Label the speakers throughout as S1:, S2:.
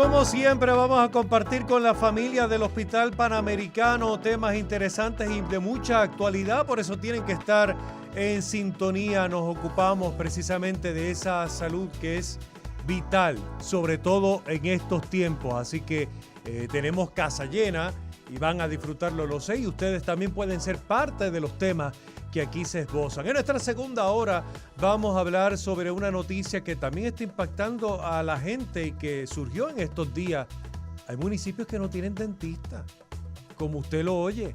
S1: Como siempre vamos a compartir con la familia del Hospital Panamericano temas interesantes y de mucha actualidad, por eso tienen que estar en sintonía. Nos ocupamos precisamente de esa salud que es vital, sobre todo en estos tiempos, así que tenemos casa llena y van a disfrutarlo, lo sé, y ustedes también pueden ser parte de los temas que aquí se esbozan. En nuestra segunda hora vamos a hablar sobre una noticia que también está impactando a la gente y que surgió en estos días. Hay municipios que no tienen dentista, como usted lo oye.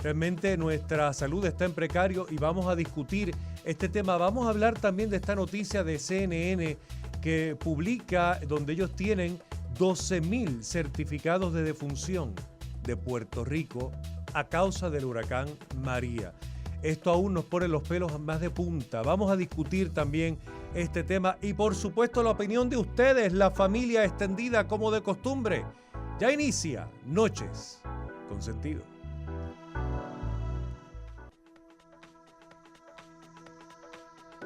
S1: Realmente nuestra salud está en precario y vamos a discutir este tema. Vamos a hablar también de esta noticia de CNN que publica donde ellos tienen 12,000 certificados de defunción de Puerto Rico a causa del huracán María. Esto aún nos pone los pelos más de punta. Vamos a discutir también este tema y por supuesto la opinión de ustedes, la familia extendida como de costumbre. Ya inicia Noches con Sentido.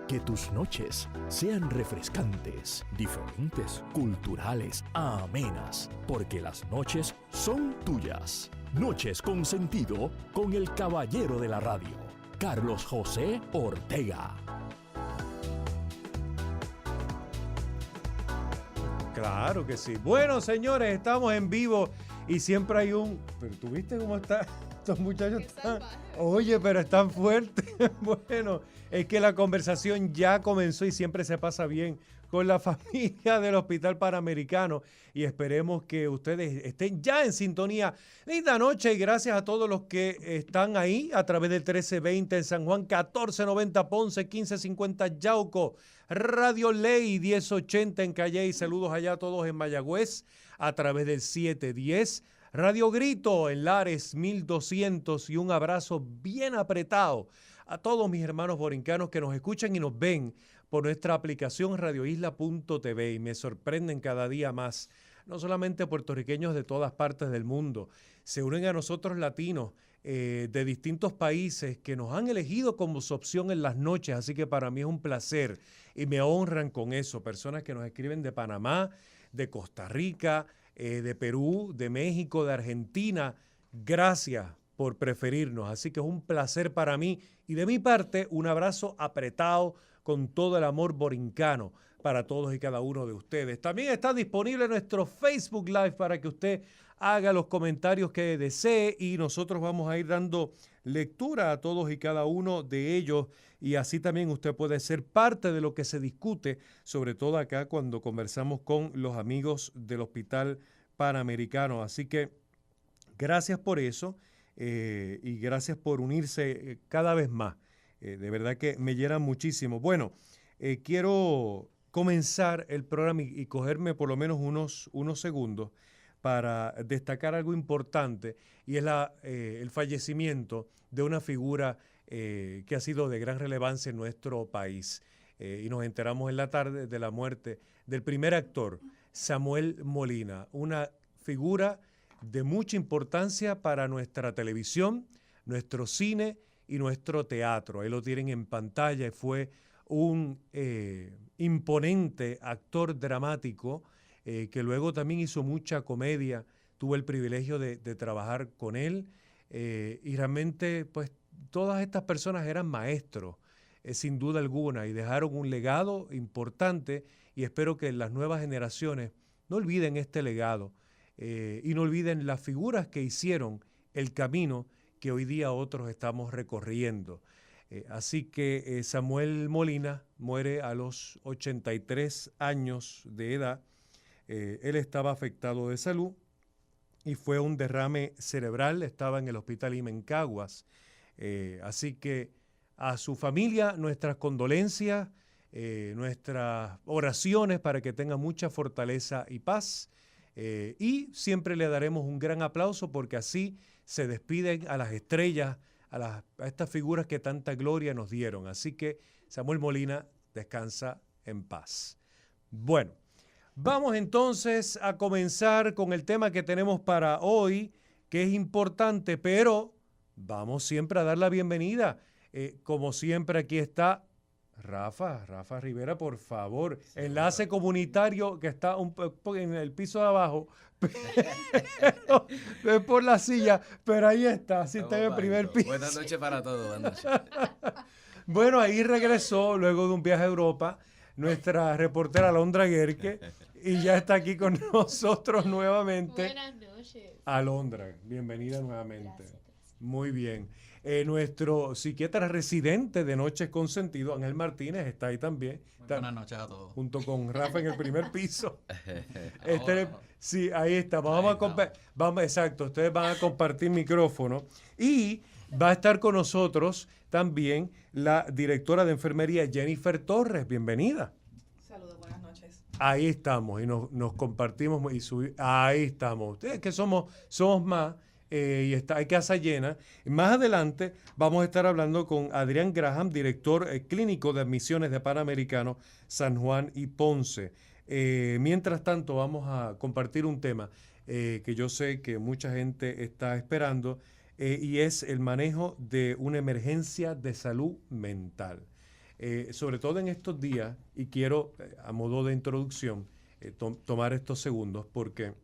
S2: Que tus noches sean refrescantes, diferentes, culturales, amenas, porque las noches son tuyas. Noches con Sentido con el caballero de la radio, Carlos José Ortega.
S1: Claro que sí. Bueno, señores, estamos en vivo y siempre hay un... Pero ¿tú viste cómo está? Estos muchachos están... Oye, pero están fuertes. Bueno, es que la conversación ya comenzó y siempre se pasa bien con la familia del Hospital Panamericano y esperemos que ustedes estén ya en sintonía. Linda noche y gracias a todos los que están ahí a través del 1320 en San Juan, 1490 Ponce, 1550 Yauco, Radio Ley 1080 en Calley, saludos allá a todos en Mayagüez a través del 710, Radio Grito en Lares 1200 y un abrazo bien apretado a todos mis hermanos borincanos que nos escuchan y nos ven por nuestra aplicación radioisla.tv y me sorprenden cada día más, no solamente puertorriqueños de todas partes del mundo, se unen a nosotros latinos de distintos países que nos han elegido como su opción en las noches, así que para mí es un placer y me honran con eso, personas que nos escriben de Panamá, de Costa Rica, de Perú, de México, de Argentina, gracias por preferirnos, así que es un placer para mí y de mi parte un abrazo apretado con todo el amor borincano para todos y cada uno de ustedes. También está disponible nuestro Facebook Live para que usted haga los comentarios que desee y nosotros vamos a ir dando lectura a todos y cada uno de ellos y así también usted puede ser parte de lo que se discute, sobre todo acá cuando conversamos con los amigos del Hospital Panamericano. Así que gracias por eso y gracias por unirse cada vez más. De verdad que me llena muchísimo. Bueno, quiero comenzar el programa y cogerme por lo menos unos segundos para destacar algo importante y es el fallecimiento de una figura que ha sido de gran relevancia en nuestro país. Y nos enteramos en la tarde de la muerte del primer actor, Samuel Molina, una figura de mucha importancia para nuestra televisión, nuestro cine y nuestro teatro. Ahí lo tienen en pantalla y fue un imponente actor dramático que luego también hizo mucha comedia. Tuve el privilegio de trabajar con él y realmente pues todas estas personas eran maestros sin duda alguna y dejaron un legado importante y espero que las nuevas generaciones no olviden este legado y no olviden las figuras que hicieron el camino que hoy día otros estamos recorriendo. Así que Samuel Molina muere a los 83 años de edad. Él estaba afectado de salud y fue un derrame cerebral, estaba en el hospital IME en Caguas. Así que a su familia nuestras condolencias, nuestras oraciones para que tenga mucha fortaleza y paz. Y siempre le daremos un gran aplauso porque así se despiden a las estrellas, a estas figuras que tanta gloria nos dieron. Así que Samuel Molina descansa en paz. Bueno, vamos entonces a comenzar con el tema que tenemos para hoy, que es importante, pero vamos siempre a dar la bienvenida. Como siempre aquí está Rafa Rivera, por favor, enlace comunitario que está en el piso de abajo, pero, es por la silla, pero ahí está, así está en el primer piso.
S3: Buenas noches para todos, buenas noches.
S1: Bueno, ahí regresó luego de un viaje a Europa nuestra reportera Alondra Guerque y ya está aquí con nosotros nuevamente.
S4: Buenas noches.
S1: Alondra, bienvenida nuevamente.
S4: Gracias.
S1: Muy bien. Nuestro psiquiatra residente de Noches con Sentido, Ángel Martínez, está ahí también. Está,
S3: Buenas noches a todos.
S1: junto con Rafa en el primer piso.
S3: Ahora.
S1: Sí, ahí está. Exacto, ustedes van a compartir micrófono. Y va a estar con nosotros también la directora de enfermería, Jennifer Torres. Bienvenida.
S5: Saludos, buenas noches.
S1: Ahí estamos y nos compartimos ahí estamos. Ustedes que somos más y hay casa llena. Más adelante vamos a estar hablando con Adrián Graham, director clínico de admisiones de Panamericano San Juan y Ponce. Mientras tanto vamos a compartir un tema que yo sé que mucha gente está esperando y es el manejo de una emergencia de salud mental. Sobre todo en estos días, y quiero, a modo de introducción, tomar estos segundos porque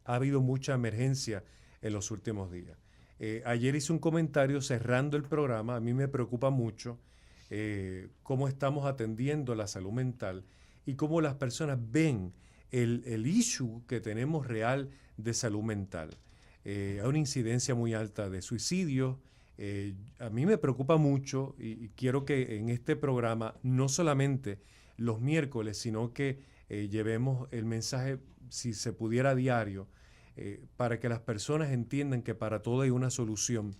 S1: ha habido mucha emergencia en los últimos días. Ayer hice un comentario cerrando el programa, a mí me preocupa mucho cómo estamos atendiendo la salud mental y cómo las personas ven el issue que tenemos real de salud mental. Hay una incidencia muy alta de suicidios. A mí me preocupa mucho y quiero que en este programa, no solamente los miércoles, sino que llevemos el mensaje, si se pudiera a diario, para que las personas entiendan que para todo hay una solución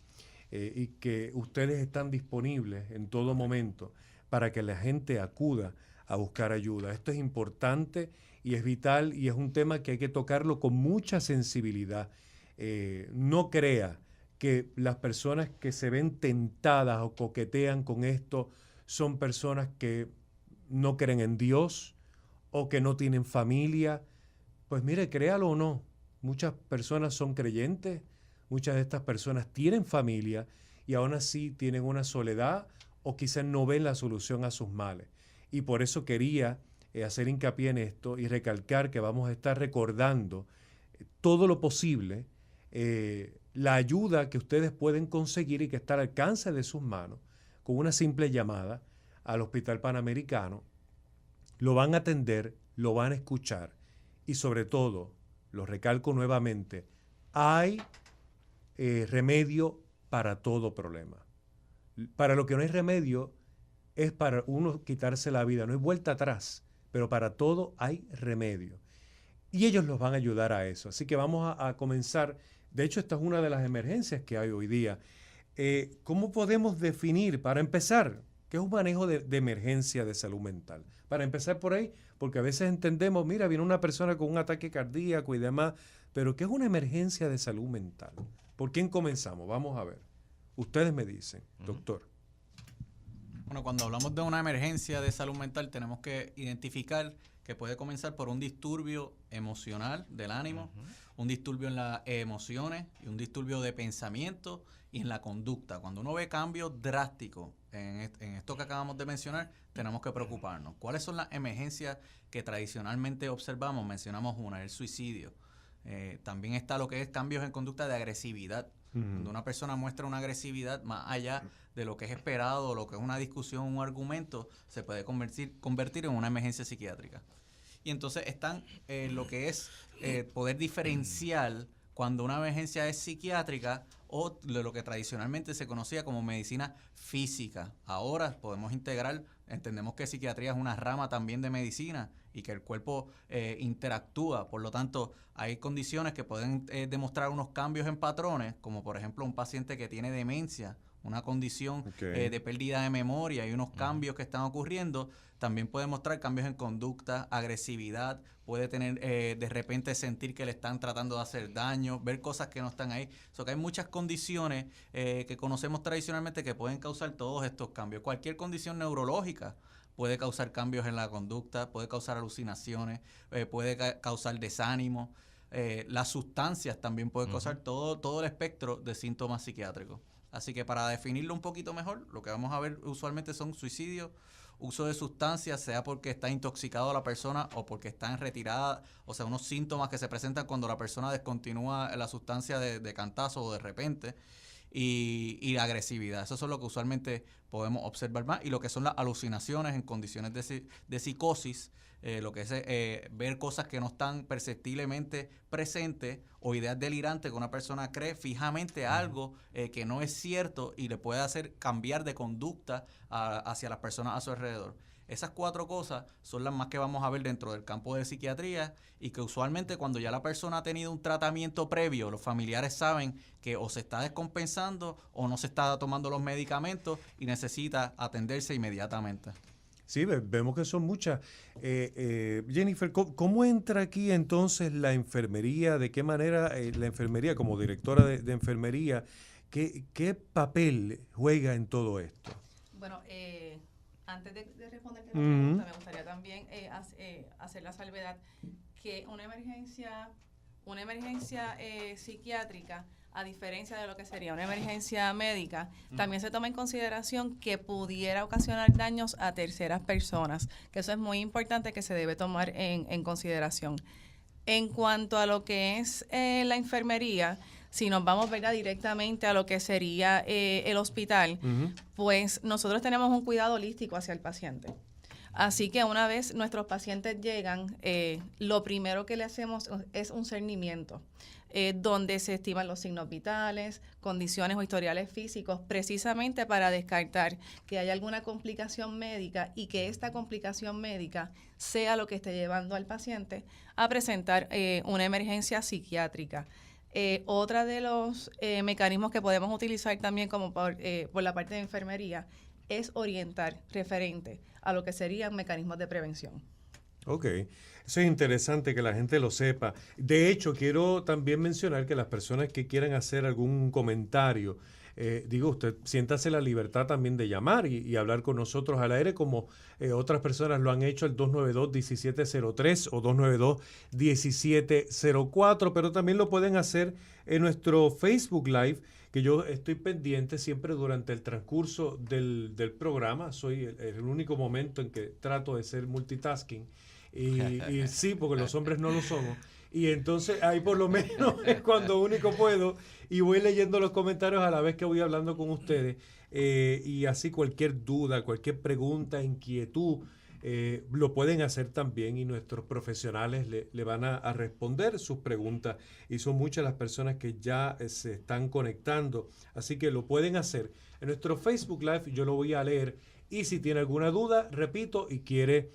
S1: y que ustedes están disponibles en todo momento para que la gente acuda a buscar ayuda. Esto es importante y es vital y es un tema que hay que tocarlo con mucha sensibilidad. No crea que las personas que se ven tentadas o coquetean con esto son personas que no creen en Dios o que no tienen familia. Pues mire, créalo o no, muchas personas son creyentes, muchas de estas personas tienen familia y aún así tienen una soledad o quizás no ven la solución a sus males. Y por eso quería hacer hincapié en esto y recalcar que vamos a estar recordando todo lo posible, la ayuda que ustedes pueden conseguir y que está al alcance de sus manos con una simple llamada al Hospital Panamericano. Lo van a atender, lo van a escuchar y sobre todo, lo recalco nuevamente, hay remedio para todo problema. Para lo que no hay remedio es para uno quitarse la vida, no hay vuelta atrás, pero para todo hay remedio. Y ellos los van a ayudar a eso. Así que vamos a comenzar. De hecho, esta es una de las emergencias que hay hoy día. ¿Cómo podemos definir, para empezar, qué es un manejo de emergencia de salud mental? Para empezar por ahí, porque a veces entendemos, mira, viene una persona con un ataque cardíaco y demás, pero ¿qué es una emergencia de salud mental? ¿Por quién comenzamos? Vamos a ver. Ustedes me dicen, doctor.
S3: Bueno, cuando hablamos de una emergencia de salud mental, tenemos que identificar que puede comenzar por un disturbio emocional del ánimo, un disturbio en las emociones y un disturbio de pensamiento y en la conducta. Cuando uno ve cambios drásticos en esto que acabamos de mencionar, tenemos que preocuparnos. ¿Cuáles son las emergencias que tradicionalmente observamos? Mencionamos una, el suicidio. También está lo que es cambios en conducta de agresividad. Cuando una persona muestra una agresividad más allá de lo que es esperado, lo que es una discusión, un argumento, se puede convertir en una emergencia psiquiátrica. Y entonces están lo que es poder diferenciar cuando una emergencia es psiquiátrica o de lo que tradicionalmente se conocía como medicina física. Ahora podemos integrar, entendemos que psiquiatría es una rama también de medicina y que el cuerpo interactúa. Por lo tanto, hay condiciones que pueden demostrar unos cambios en patrones, como por ejemplo un paciente que tiene demencia, una condición de pérdida de memoria y unos cambios que están ocurriendo. También puede mostrar cambios en conducta, agresividad, puede tener de repente sentir que le están tratando de hacer daño, ver cosas que no están ahí. So que hay muchas condiciones que conocemos tradicionalmente que pueden causar todos estos cambios. Cualquier condición neurológica puede causar cambios en la conducta, puede causar alucinaciones, puede causar desánimo. Las sustancias también pueden causar todo el espectro de síntomas psiquiátricos. Así que para definirlo un poquito mejor, lo que vamos a ver usualmente son suicidios, uso de sustancias, sea porque está intoxicado la persona o porque está en retirada, o sea, unos síntomas que se presentan cuando la persona descontinúa la sustancia de cantazo o de repente, y la agresividad. Eso es lo que usualmente podemos observar más. Y lo que son las alucinaciones en condiciones de psicosis, lo que es ver cosas que no están perceptiblemente presentes o ideas delirantes que una persona cree fijamente algo que no es cierto y le puede hacer cambiar de conducta hacia las personas a su alrededor. Esas 4 cosas son las más que vamos a ver dentro del campo de psiquiatría y que usualmente cuando ya la persona ha tenido un tratamiento previo, los familiares saben que o se está descompensando o no se está tomando los medicamentos y necesita atenderse inmediatamente.
S1: Sí, vemos que son muchas. Jennifer, ¿cómo entra aquí entonces la enfermería? ¿De qué manera la enfermería, como directora de enfermería, qué papel juega en todo esto?
S4: Bueno, antes de responderte la pregunta, me gustaría también hacer la salvedad que una emergencia psiquiátrica, a diferencia de lo que sería una emergencia médica, también se toma en consideración que pudiera ocasionar daños a terceras personas, que eso es muy importante que se debe tomar en consideración. En cuanto a lo que es la enfermería, si nos vamos, ¿verdad?, directamente a lo que sería el hospital, pues nosotros tenemos un cuidado holístico hacia el paciente. Así que una vez nuestros pacientes llegan, lo primero que le hacemos es un cernimiento, donde se estiman los signos vitales, condiciones o historiales físicos, precisamente para descartar que haya alguna complicación médica y que esta complicación médica sea lo que esté llevando al paciente a presentar una emergencia psiquiátrica. Otra de los mecanismos que podemos utilizar también como por la parte de enfermería es orientar referente a lo que serían mecanismos de prevención.
S1: Ok, eso es interesante que la gente lo sepa. De hecho, quiero también mencionar que las personas que quieran hacer algún comentario, usted siéntase la libertad también de llamar y hablar con nosotros al aire como otras personas lo han hecho al 292-1703 o 292-1704, pero también lo pueden hacer en nuestro Facebook Live, que yo estoy pendiente siempre durante el transcurso del programa. Soy el único momento en que trato de ser multitasking. Y sí, porque los hombres no lo somos. Y entonces ahí por lo menos es cuando único puedo y voy leyendo los comentarios a la vez que voy hablando con ustedes. Y así cualquier duda, cualquier pregunta, inquietud, lo pueden hacer también y nuestros profesionales le van a responder sus preguntas. Y son muchas las personas que ya se están conectando. Así que lo pueden hacer. En nuestro Facebook Live yo lo voy a leer. Y si tiene alguna duda, repito, y quiere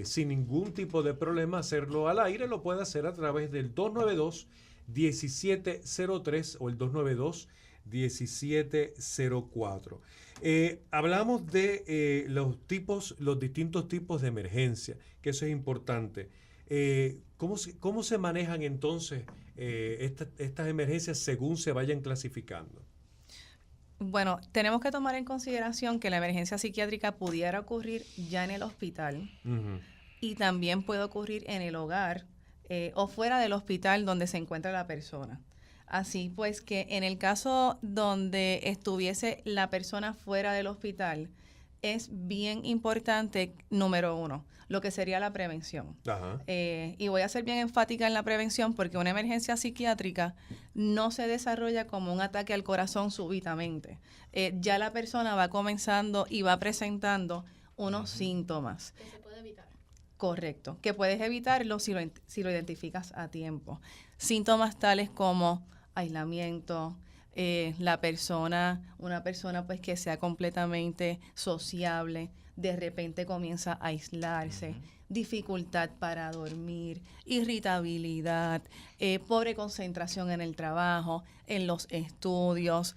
S1: sin ningún tipo de problema hacerlo al aire, lo puede hacer a través del 292-1703 o el 292-1704. Hablamos de los distintos tipos de emergencia, que eso es importante. ¿Cómo se manejan entonces estas emergencias según se vayan clasificando?
S4: Bueno, tenemos que tomar en consideración que la emergencia psiquiátrica pudiera ocurrir ya en el hospital y también puede ocurrir en el hogar o fuera del hospital donde se encuentra la persona. Así pues que en el caso donde estuviese la persona fuera del hospital, es bien importante, número 1, lo que sería la prevención. Y voy a ser bien enfática en la prevención porque una emergencia psiquiátrica no se desarrolla como un ataque al corazón súbitamente. Ya la persona va comenzando y va presentando unos síntomas.
S5: Que se puede evitar.
S4: Correcto, que puedes evitarlo si lo identificas a tiempo. Síntomas tales como aislamiento, una persona pues que sea completamente sociable, de repente comienza a aislarse, dificultad para dormir, irritabilidad, pobre concentración en el trabajo, en los estudios.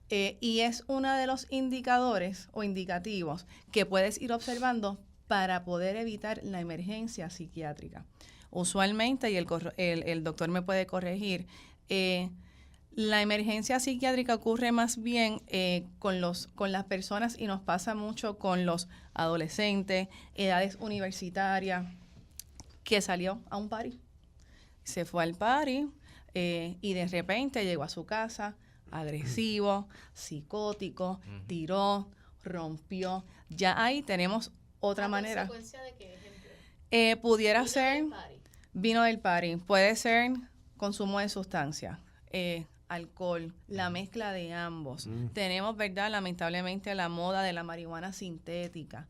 S4: Y es uno de los indicadores o indicativos que puedes ir observando para poder evitar la emergencia psiquiátrica. Usualmente, y el doctor me puede corregir, la emergencia psiquiátrica ocurre más bien con las personas y nos pasa mucho con los adolescentes, edades universitarias, que salió a un party. Se fue al party y de repente llegó a su casa, agresivo, psicótico, tiró, rompió. Ya ahí tenemos otra manera.
S5: ¿Consecuencia de qué ejemplo?
S4: Pudiera
S5: Vino
S4: ser
S5: del party.
S4: vino del party, puede ser consumo de sustancias, alcohol, la mezcla de ambos. Tenemos, ¿verdad? Lamentablemente la moda de la marihuana sintética.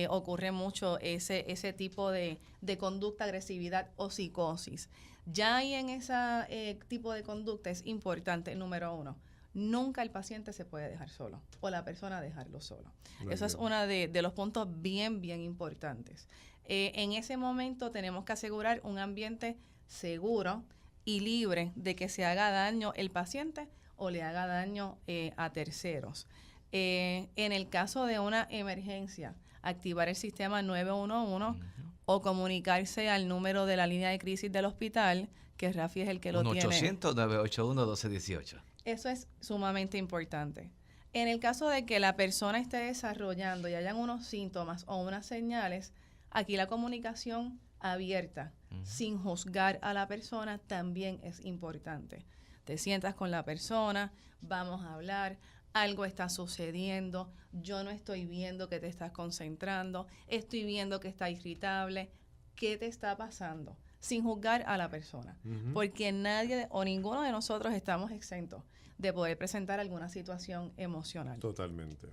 S4: Ocurre mucho ese tipo de conducta, agresividad o psicosis. Ya ahí en ese tipo de conducta es importante, número 1, nunca el paciente se puede dejar solo o la persona dejarlo solo. Eso es uno de los puntos bien, bien importantes. En ese momento tenemos que asegurar un ambiente seguro y libre de que se haga daño el paciente o le haga daño a terceros. En el caso de una emergencia, activar el sistema 911 o comunicarse al número de la línea de crisis del hospital, que Rafi es el que lo tiene.
S6: 1-800-981-1218.
S4: Eso es sumamente importante. En el caso de que la persona esté desarrollando y hayan unos síntomas o unas señales, aquí la comunicación abierta, sin juzgar a la persona, también es importante. Te sientas con la persona, vamos a hablar, algo está sucediendo, yo no estoy viendo que te estás concentrando, estoy viendo que está irritable, ¿qué te está pasando? Sin juzgar a la persona, porque nadie o ninguno de nosotros estamos exentos de poder presentar alguna situación emocional.
S1: Totalmente.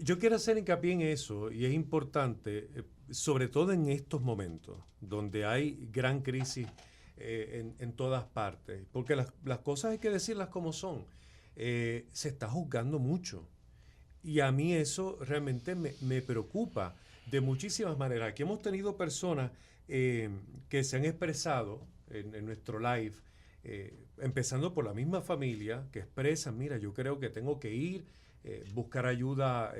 S1: Yo quiero hacer hincapié en eso, y es importante, sobre todo en estos momentos, donde hay gran crisis en todas partes, porque las cosas hay que decirlas como son. Se está juzgando mucho, y a mí eso realmente me preocupa de muchísimas maneras. Aquí hemos tenido personas que se han expresado en nuestro live, empezando por la misma familia, que expresan, mira, yo creo que tengo que ir, buscar ayuda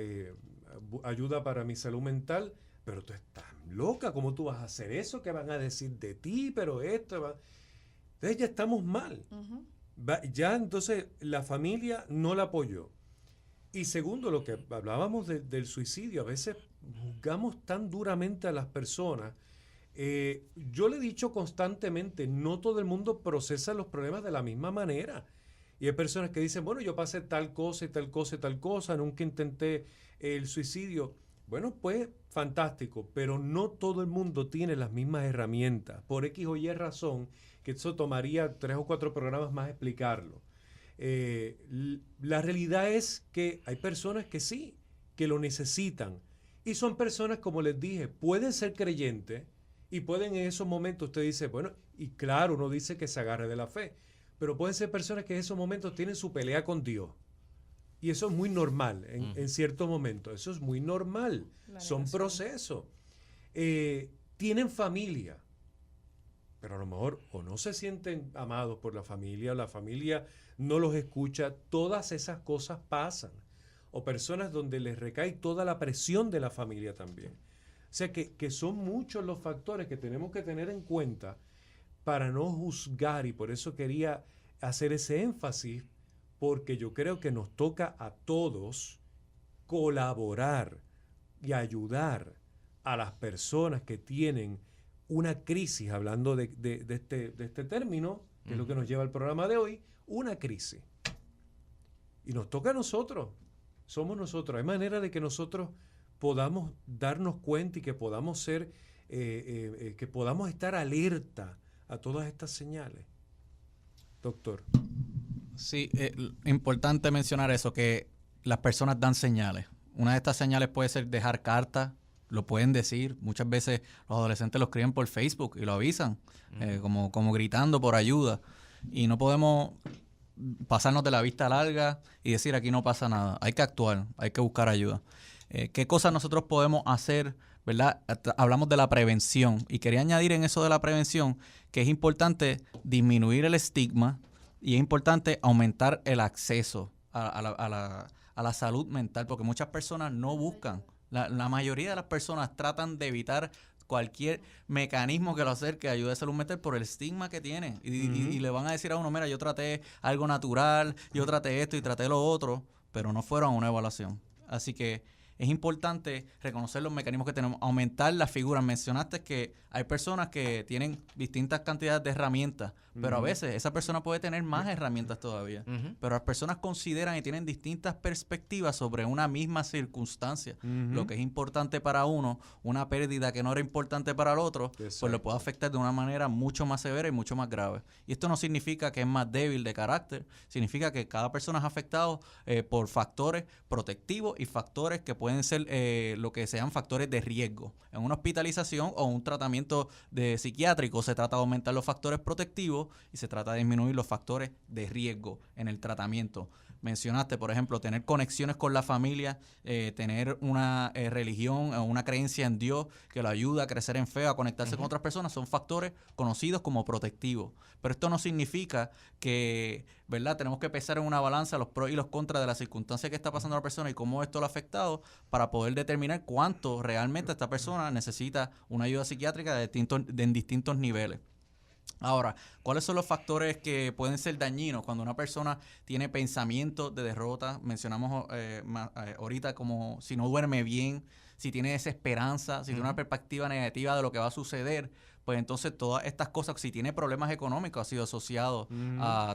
S1: para mi salud mental, pero tú estás loca, ¿cómo tú vas a hacer eso? ¿Qué van a decir de ti? Pero esto va... Entonces ya estamos mal. Ya entonces la familia no la apoyó. Y segundo, lo que hablábamos del suicidio, a veces juzgamos tan duramente a las personas. Yo le he dicho constantemente, no todo el mundo procesa los problemas de la misma manera. Y hay personas que dicen, bueno, yo pasé tal cosa y tal cosa y tal cosa, nunca intenté el suicidio. Bueno, pues fantástico, pero no todo el mundo tiene las mismas herramientas. Por X o Y razón, que eso tomaría 3 o 4 programas más explicarlo. La realidad es que hay personas que sí, que lo necesitan. Y son personas, como les dije, pueden ser creyentes y pueden en esos momentos, usted dice, bueno, y claro, uno dice que se agarre de la fe, pero pueden ser personas que en esos momentos tienen su pelea con Dios. Y eso es muy normal en ciertos momentos. Eso es muy normal. Son procesos. Tienen familia, pero a lo mejor o no se sienten amados por la familia, o la familia no los escucha. Todas esas cosas pasan. O personas donde les recae toda la presión de la familia también. O sea que son muchos los factores que tenemos que tener en cuenta para no juzgar, y por eso quería hacer ese énfasis, porque yo creo que nos toca a todos colaborar y ayudar a las personas que tienen una crisis, hablando de este término, que es lo que nos lleva al programa de hoy, una crisis. Y nos toca a nosotros, somos nosotros. Hay manera de que nosotros podamos darnos cuenta y que podamos ser, que podamos estar alerta a todas estas señales. Doctor.
S3: Sí, importante mencionar eso, que las personas dan señales. Una de estas señales puede ser dejar cartas, lo pueden decir. Muchas veces los adolescentes lo escriben por Facebook y lo avisan, como gritando por ayuda. Y no podemos pasarnos de la vista larga y decir aquí no pasa nada. Hay que actuar, hay que buscar ayuda. ¿Qué cosas nosotros podemos hacer? ¿Verdad? Hablamos de la prevención y quería añadir en eso de la prevención que es importante disminuir el estigma y es importante aumentar el acceso a la salud mental, porque muchas personas no buscan. La mayoría de las personas tratan de evitar cualquier mecanismo que lo acerque a ayuda de salud mental por el estigma que tienen. Y le van a decir a uno, mira, yo traté algo natural, yo traté esto y traté lo otro, pero no fueron a una evaluación. Así que es importante reconocer los mecanismos que tenemos, aumentar las figuras. Mencionaste que hay personas que tienen distintas cantidades de herramientas, pero a veces esa persona puede tener más herramientas todavía. Pero las personas consideran y tienen distintas perspectivas sobre una misma circunstancia. Lo que es importante para uno, una pérdida que no era importante para el otro, pues lo puede afectar de una manera mucho más severa y mucho más grave. Y esto no significa que es más débil de carácter, significa que cada persona es afectado por factores protectivos y factores que pueden ser lo que sean factores de riesgo. En una hospitalización o un tratamiento psiquiátrico se trata de aumentar los factores protectivos y se trata de disminuir los factores de riesgo en el tratamiento. Mencionaste, por ejemplo, tener conexiones con la familia, tener una religión o una creencia en Dios que lo ayuda a crecer en fe, a conectarse con otras personas, son factores conocidos como protectivos. Pero esto no significa que, ¿verdad?, tenemos que pesar en una balanza los pros y los contras de la circunstancia que está pasando a la persona y cómo esto lo ha afectado para poder determinar cuánto realmente esta persona necesita una ayuda psiquiátrica en distintos niveles. Ahora, ¿cuáles son los factores que pueden ser dañinos cuando una persona tiene pensamientos de derrota? Mencionamos ahorita como si no duerme bien, si tiene desesperanza, si tiene una perspectiva negativa de lo que va a suceder, pues entonces todas estas cosas, si tiene problemas económicos, ha sido asociado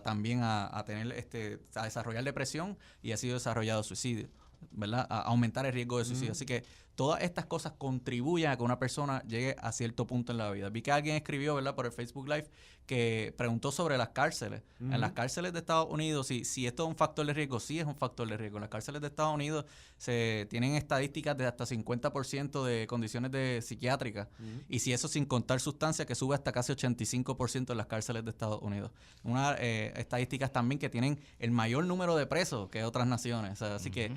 S3: también a tener a desarrollar depresión y ha sido desarrollado suicidio, ¿verdad? A aumentar el riesgo de suicidio. Así que todas estas cosas contribuyen a que una persona llegue a cierto punto en la vida. Vi que alguien escribió, ¿verdad?, por el Facebook Live, que preguntó sobre las cárceles. En las cárceles de Estados Unidos, si esto es un factor de riesgo, sí es un factor de riesgo. En las cárceles de Estados Unidos se tienen estadísticas de hasta 50% de condiciones psiquiátricas. Y si eso sin contar sustancias, que sube hasta casi 85% en las cárceles de Estados Unidos. Unas estadísticas también que tienen el mayor número de presos que otras naciones. O sea, así que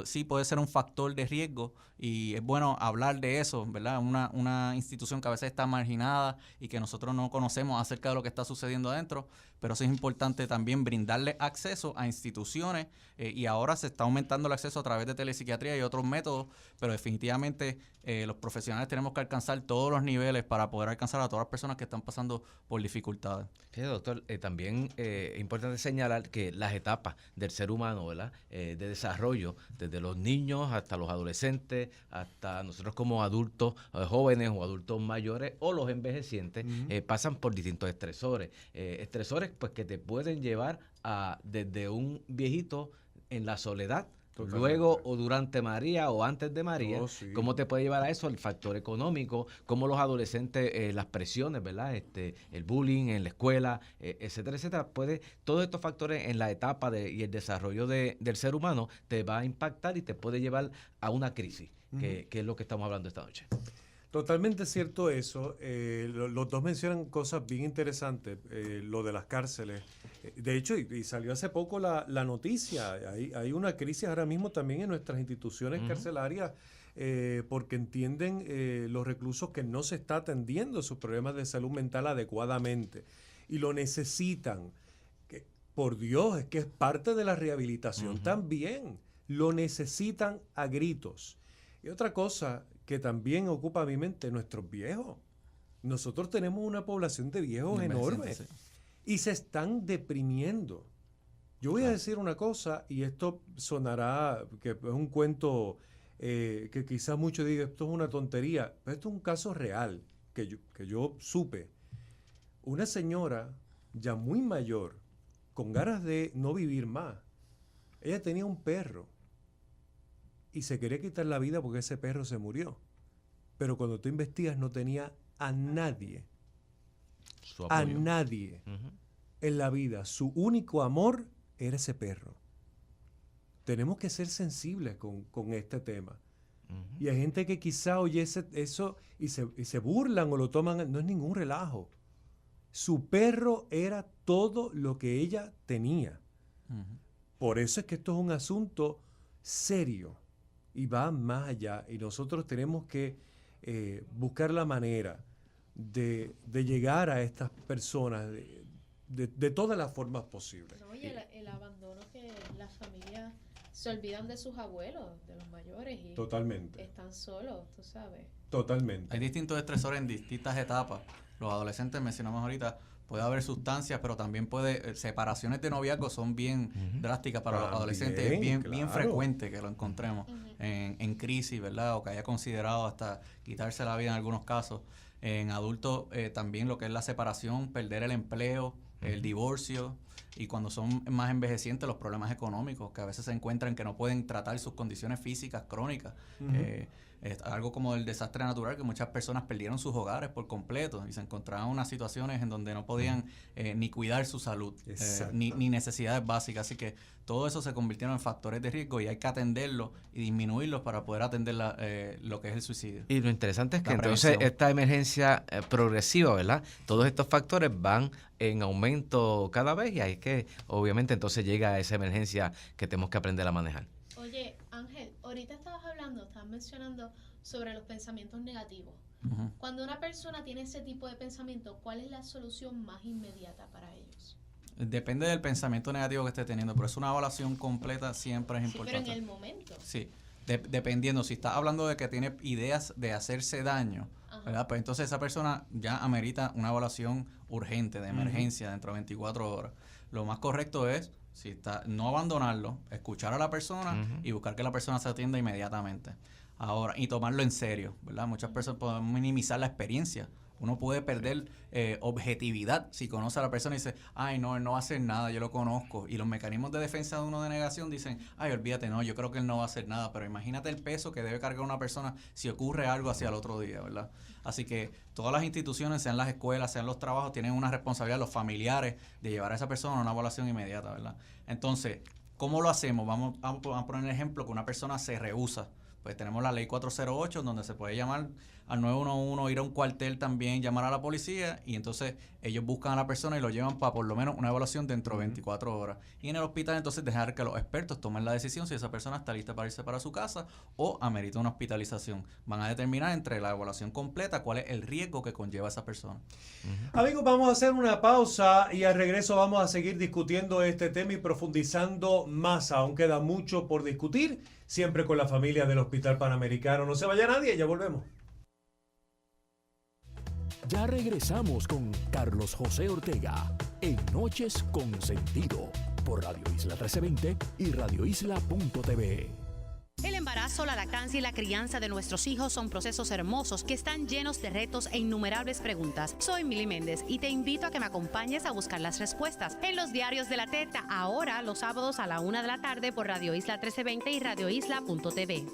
S3: sí puede ser un factor de riesgo y es bueno hablar de eso, ¿verdad? Una institución que a veces está marginada y que nosotros no conocemos acerca de lo que está sucediendo adentro, pero sí es importante también brindarle acceso a instituciones y ahora se está aumentando el acceso a través de telepsiquiatría y otros métodos, pero definitivamente los profesionales tenemos que alcanzar todos los niveles para poder alcanzar a todas las personas que están pasando por dificultades.
S6: Sí, doctor, también es importante señalar que las etapas del ser humano, ¿verdad?, de desarrollo, desde los niños hasta los adolescentes, hasta nosotros como adultos jóvenes o adultos mayores o los envejecientes, pasan por distintos estresores. Estresores pues que te pueden llevar a desde un viejito en la soledad, luego o durante María o antes de María, ¿cómo te puede llevar a eso? El factor económico, cómo los adolescentes, las presiones, ¿verdad? El bullying en la escuela, etcétera, etcétera. Todos estos factores en la etapa y el desarrollo del ser humano te va a impactar y te puede llevar a una crisis, que es lo que estamos hablando esta noche.
S1: Totalmente cierto eso. Los dos mencionan cosas bien interesantes, lo de las cárceles. De hecho, y salió hace poco la noticia, hay una crisis ahora mismo también en nuestras instituciones carcelarias porque entienden los reclusos que no se está atendiendo sus problemas de salud mental adecuadamente y lo necesitan. Por Dios, es que es parte de la rehabilitación también. Lo necesitan a gritos. Y otra cosa que también ocupa mi mente, nuestros viejos. Nosotros tenemos una población de viejos enorme y se están deprimiendo. Yo voy a decir una cosa, y esto sonará que es un cuento que quizás muchos digan, esto es una tontería, pero esto es un caso real que yo supe. Una señora ya muy mayor, con ganas de no vivir más, ella tenía un perro y se quería quitar la vida porque ese perro se murió. Pero cuando tú investigas no tenía a nadie, en la vida. Su único amor era ese perro. Tenemos que ser sensibles con este tema. Y hay gente que quizá oye eso y se burlan o lo toman, no es ningún relajo. Su perro era todo lo que ella tenía. Por eso es que esto es un asunto serio y va más allá. Y nosotros tenemos que buscar la manera de llegar a estas personas de todas las formas posibles.
S5: No, y el abandono que las familias se olvidan de sus abuelos, de los mayores, y
S1: totalmente
S5: están solos, tú sabes.
S1: Totalmente.
S3: Hay distintos estresores en distintas etapas. Los adolescentes, mencionamos ahorita, puede haber sustancias, pero también separaciones de noviazgo son bien drásticas para los adolescentes. Es bien frecuente que lo encontremos en crisis, ¿verdad? O que haya considerado hasta quitarse la vida en algunos casos. En adultos también lo que es la separación, perder el empleo, el divorcio, y cuando son más envejecientes los problemas económicos, que a veces se encuentran que no pueden tratar sus condiciones físicas crónicas. Algo como el desastre natural, que muchas personas perdieron sus hogares por completo y se encontraban en unas situaciones en donde no podían ni cuidar su salud, ni necesidades básicas. Así que todo eso se convirtieron en factores de riesgo y hay que atenderlos y disminuirlos para poder atender lo que es el suicidio.
S6: Y lo interesante es que entonces esta emergencia progresiva, ¿verdad? Todos estos factores van en aumento cada vez y ahí es que obviamente entonces llega esa emergencia que tenemos que aprender a manejar.
S5: Oye, Ángel, ahorita estabas mencionando sobre los pensamientos negativos. Cuando una persona tiene ese tipo de pensamiento, ¿cuál es la solución más inmediata para ellos?
S3: Depende del pensamiento negativo que esté teniendo, pero es una evaluación completa siempre es importante.
S5: Pero en el momento.
S3: Sí, dependiendo. Si está hablando de que tiene ideas de hacerse daño, ¿verdad? Pues entonces esa persona ya amerita una evaluación urgente, de emergencia, dentro de 24 horas. Lo más correcto es, si está, no abandonarlo, escuchar a la persona y buscar que la persona se atienda inmediatamente. Ahora, y tomarlo en serio, ¿verdad? Muchas personas pueden minimizar la experiencia. Uno puede perder objetividad si conoce a la persona y dice, ay, no, él no va a hacer nada, yo lo conozco. Y los mecanismos de defensa de uno de negación dicen, ay, olvídate, no, yo creo que él no va a hacer nada. Pero imagínate el peso que debe cargar una persona si ocurre algo hacia el otro día, ¿verdad? Así que todas las instituciones, sean las escuelas, sean los trabajos, tienen una responsabilidad, los familiares, de llevar a esa persona a una evaluación inmediata, ¿verdad? Entonces, ¿cómo lo hacemos? Vamos a poner el ejemplo que una persona se rehúsa. Pues tenemos la ley 408, donde se puede llamar al 911, ir a un cuartel también, llamar a la policía, y entonces ellos buscan a la persona y lo llevan para por lo menos una evaluación dentro de 24 horas. Y en el hospital entonces dejar que los expertos tomen la decisión si esa persona está lista para irse para su casa o amerita una hospitalización. Van a determinar entre la evaluación completa cuál es el riesgo que conlleva esa persona.
S1: Amigos, vamos a hacer una pausa y al regreso vamos a seguir discutiendo este tema y profundizando más. Aún queda mucho por discutir, siempre con la familia del Hospital Panamericano. No se vaya nadie, ya volvemos.
S2: Ya regresamos con Carlos José Ortega en Noches con Sentido por Radio Isla 1320 y radioisla.tv.
S7: El embarazo, la lactancia y la crianza de nuestros hijos son procesos hermosos que están llenos de retos e innumerables preguntas. Soy Mili Méndez y te invito a que me acompañes a buscar las respuestas en los diarios de la teta, ahora los sábados a la 1 de la tarde por Radio Isla 1320 y radioisla.tv.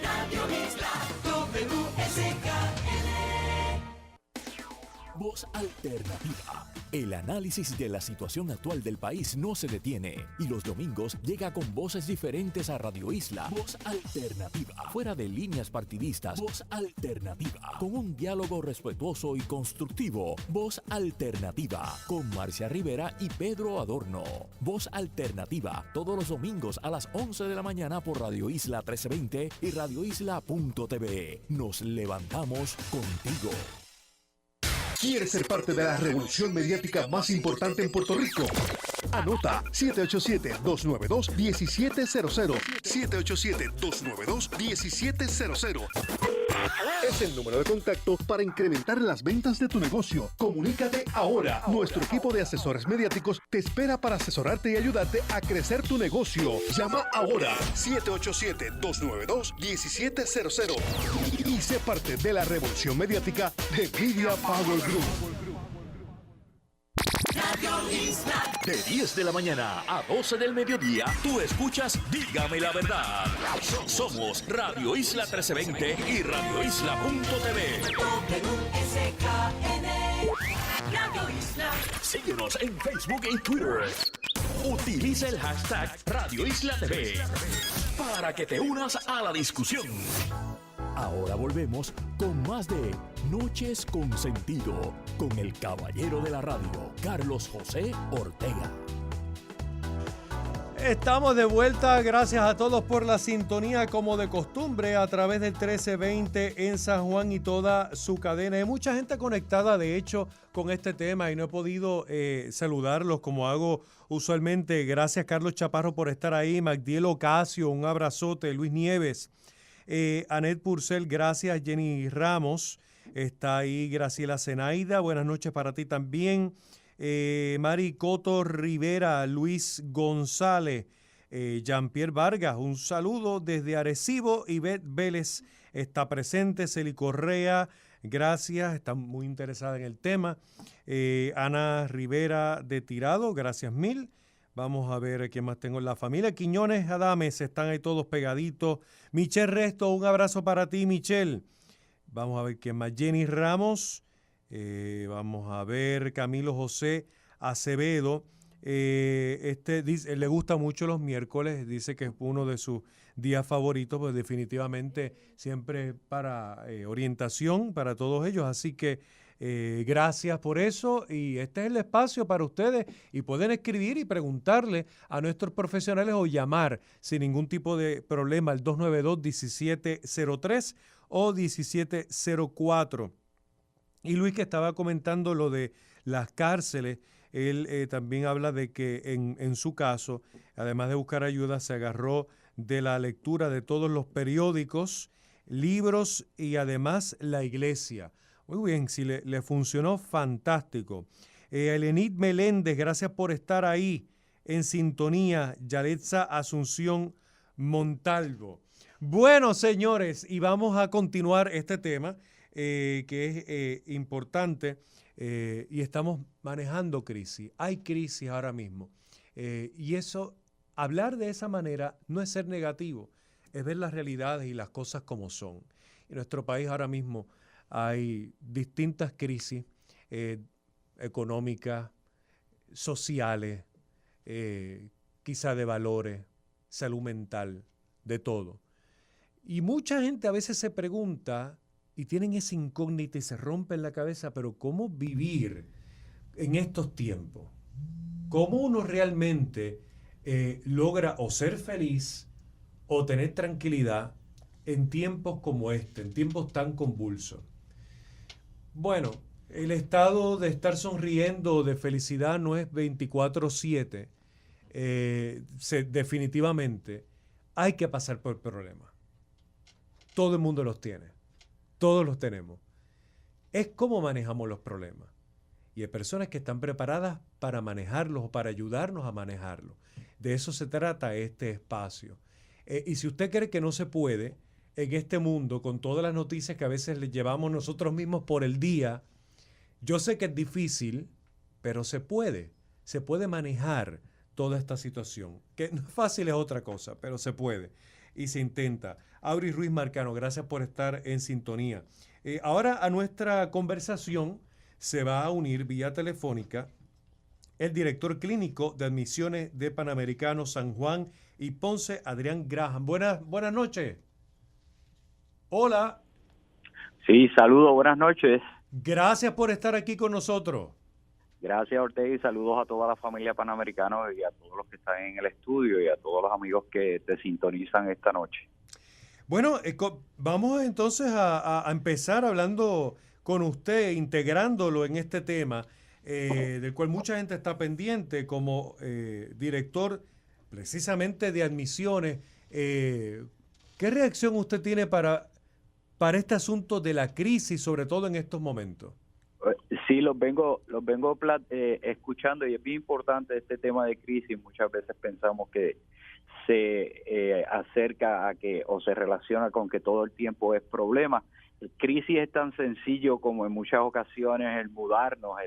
S8: Radio Isla WSKN.
S2: Voz Alternativa. El análisis de la situación actual del país no se detiene y los domingos llega con voces diferentes a Radio Isla. Voz Alternativa. Fuera de líneas partidistas. Voz Alternativa. Con un diálogo respetuoso y constructivo. Voz Alternativa. Con Marcia Rivera y Pedro Adorno. Voz Alternativa. Todos los domingos a las 11 de la mañana por Radio Isla 1320 y radioisla.tv. Nos levantamos contigo.
S9: ¿Quieres ser parte de la revolución mediática más importante en Puerto Rico? Anota 787-292-1700. 787-292-1700. Es el número de contacto para incrementar las ventas de tu negocio. Comunícate ahora. Nuestro equipo de asesores mediáticos te espera para asesorarte y ayudarte a crecer tu negocio. Llama ahora 787-292-1700 y sé parte de la revolución mediática de Media Power Group.
S8: Radio Isla.
S2: De 10 de la mañana a 12 del mediodía, tú escuchas Dígame la Verdad. Somos Radio Isla 1320 y radioisla.tv.
S8: WSKN. Radio Isla.
S2: Síguenos en Facebook y Twitter. Utiliza el hashtag Radio Isla TV para que te unas a la discusión. Ahora volvemos con más de Noches con Sentido, con el caballero de la radio, Carlos José Ortega.
S1: Estamos de vuelta, gracias a todos por la sintonía como de costumbre a través del 1320 en San Juan y toda su cadena. Hay mucha gente conectada de hecho con este tema y no he podido saludarlos como hago usualmente. Gracias Carlos Chaparro por estar ahí, Magdiel Ocasio, un abrazote, Luis Nieves. Anet Purcell, gracias. Jenny Ramos, Está ahí Graciela Zenaida, buenas noches para ti también. Mari Coto Rivera, Luis González, Jean-Pierre Vargas, un saludo desde Arecibo. Ivette Vélez está presente, Celi Correa, gracias, está muy interesada en el tema. Ana Rivera de Tirado, gracias mil. Vamos a ver quién más tengo en la familia. Quiñones Adames, están ahí todos pegaditos. Michelle Resto, un abrazo para ti, Michelle. Vamos a ver quién más. Jenny Ramos, vamos a ver Camilo José Acevedo. Dice, le gusta mucho los miércoles, dice que es uno de sus días favoritos, pues definitivamente siempre para orientación para todos ellos. Así que gracias por eso, y este es el espacio para ustedes, y pueden escribir y preguntarle a nuestros profesionales o llamar sin ningún tipo de problema al 292-1703 o 1704. Y Luis, que estaba comentando lo de las cárceles, él también habla de que en su caso, además de buscar ayuda, se agarró de la lectura de todos los periódicos, libros y además la iglesia. Muy bien, si le funcionó, fantástico. Elenit Meléndez, gracias por estar ahí en sintonía. Yaretza Asunción Montalvo. Bueno, señores, y vamos a continuar este tema que es importante, y estamos manejando crisis. Hay crisis ahora mismo. Y eso, hablar de esa manera no es ser negativo, es ver las realidades y las cosas como son. En nuestro país ahora mismo hay distintas crisis económicas, sociales, quizá de valores, salud mental, de todo. Y mucha gente a veces se pregunta y tienen esa incógnita y se rompen la cabeza, pero ¿cómo vivir en estos tiempos? ¿Cómo uno realmente logra o ser feliz o tener tranquilidad en tiempos como este, en tiempos tan convulsos? Bueno, el estado de estar sonriendo o de felicidad no es 24/7. Definitivamente hay que pasar por problemas. Todo el mundo los tiene. Todos los tenemos. Es cómo manejamos los problemas. Y hay personas que están preparadas para manejarlos o para ayudarnos a manejarlos. De eso se trata este espacio. Y si usted cree que no se puede, en este mundo, con todas las noticias que a veces le llevamos nosotros mismos por el día, yo sé que es difícil, pero se puede manejar toda esta situación. Que no es fácil, es otra cosa, pero se puede y se intenta. Auri Ruiz Marcano, gracias por estar en sintonía. Ahora a nuestra conversación se va a unir vía telefónica el director clínico de admisiones de Panamericano San Juan y Ponce, Adrián Graham. Buenas noches. Hola.
S10: Sí, saludos, buenas noches.
S1: Gracias por estar aquí con nosotros.
S10: Gracias, Ortega, y saludos a toda la familia Panamericano y a todos los que están en el estudio y a todos los amigos que te sintonizan esta noche.
S1: Bueno, vamos entonces a empezar hablando con usted, integrándolo en este tema, del cual mucha gente está pendiente como director precisamente de admisiones. ¿Qué reacción usted tiene para este asunto de la crisis, sobre todo en estos momentos?
S10: Sí, los vengo escuchando, y es bien importante este tema de crisis. Muchas veces pensamos que se acerca a que, o se relaciona con que todo el tiempo es problema. Crisis es tan sencillo como en muchas ocasiones el mudarnos,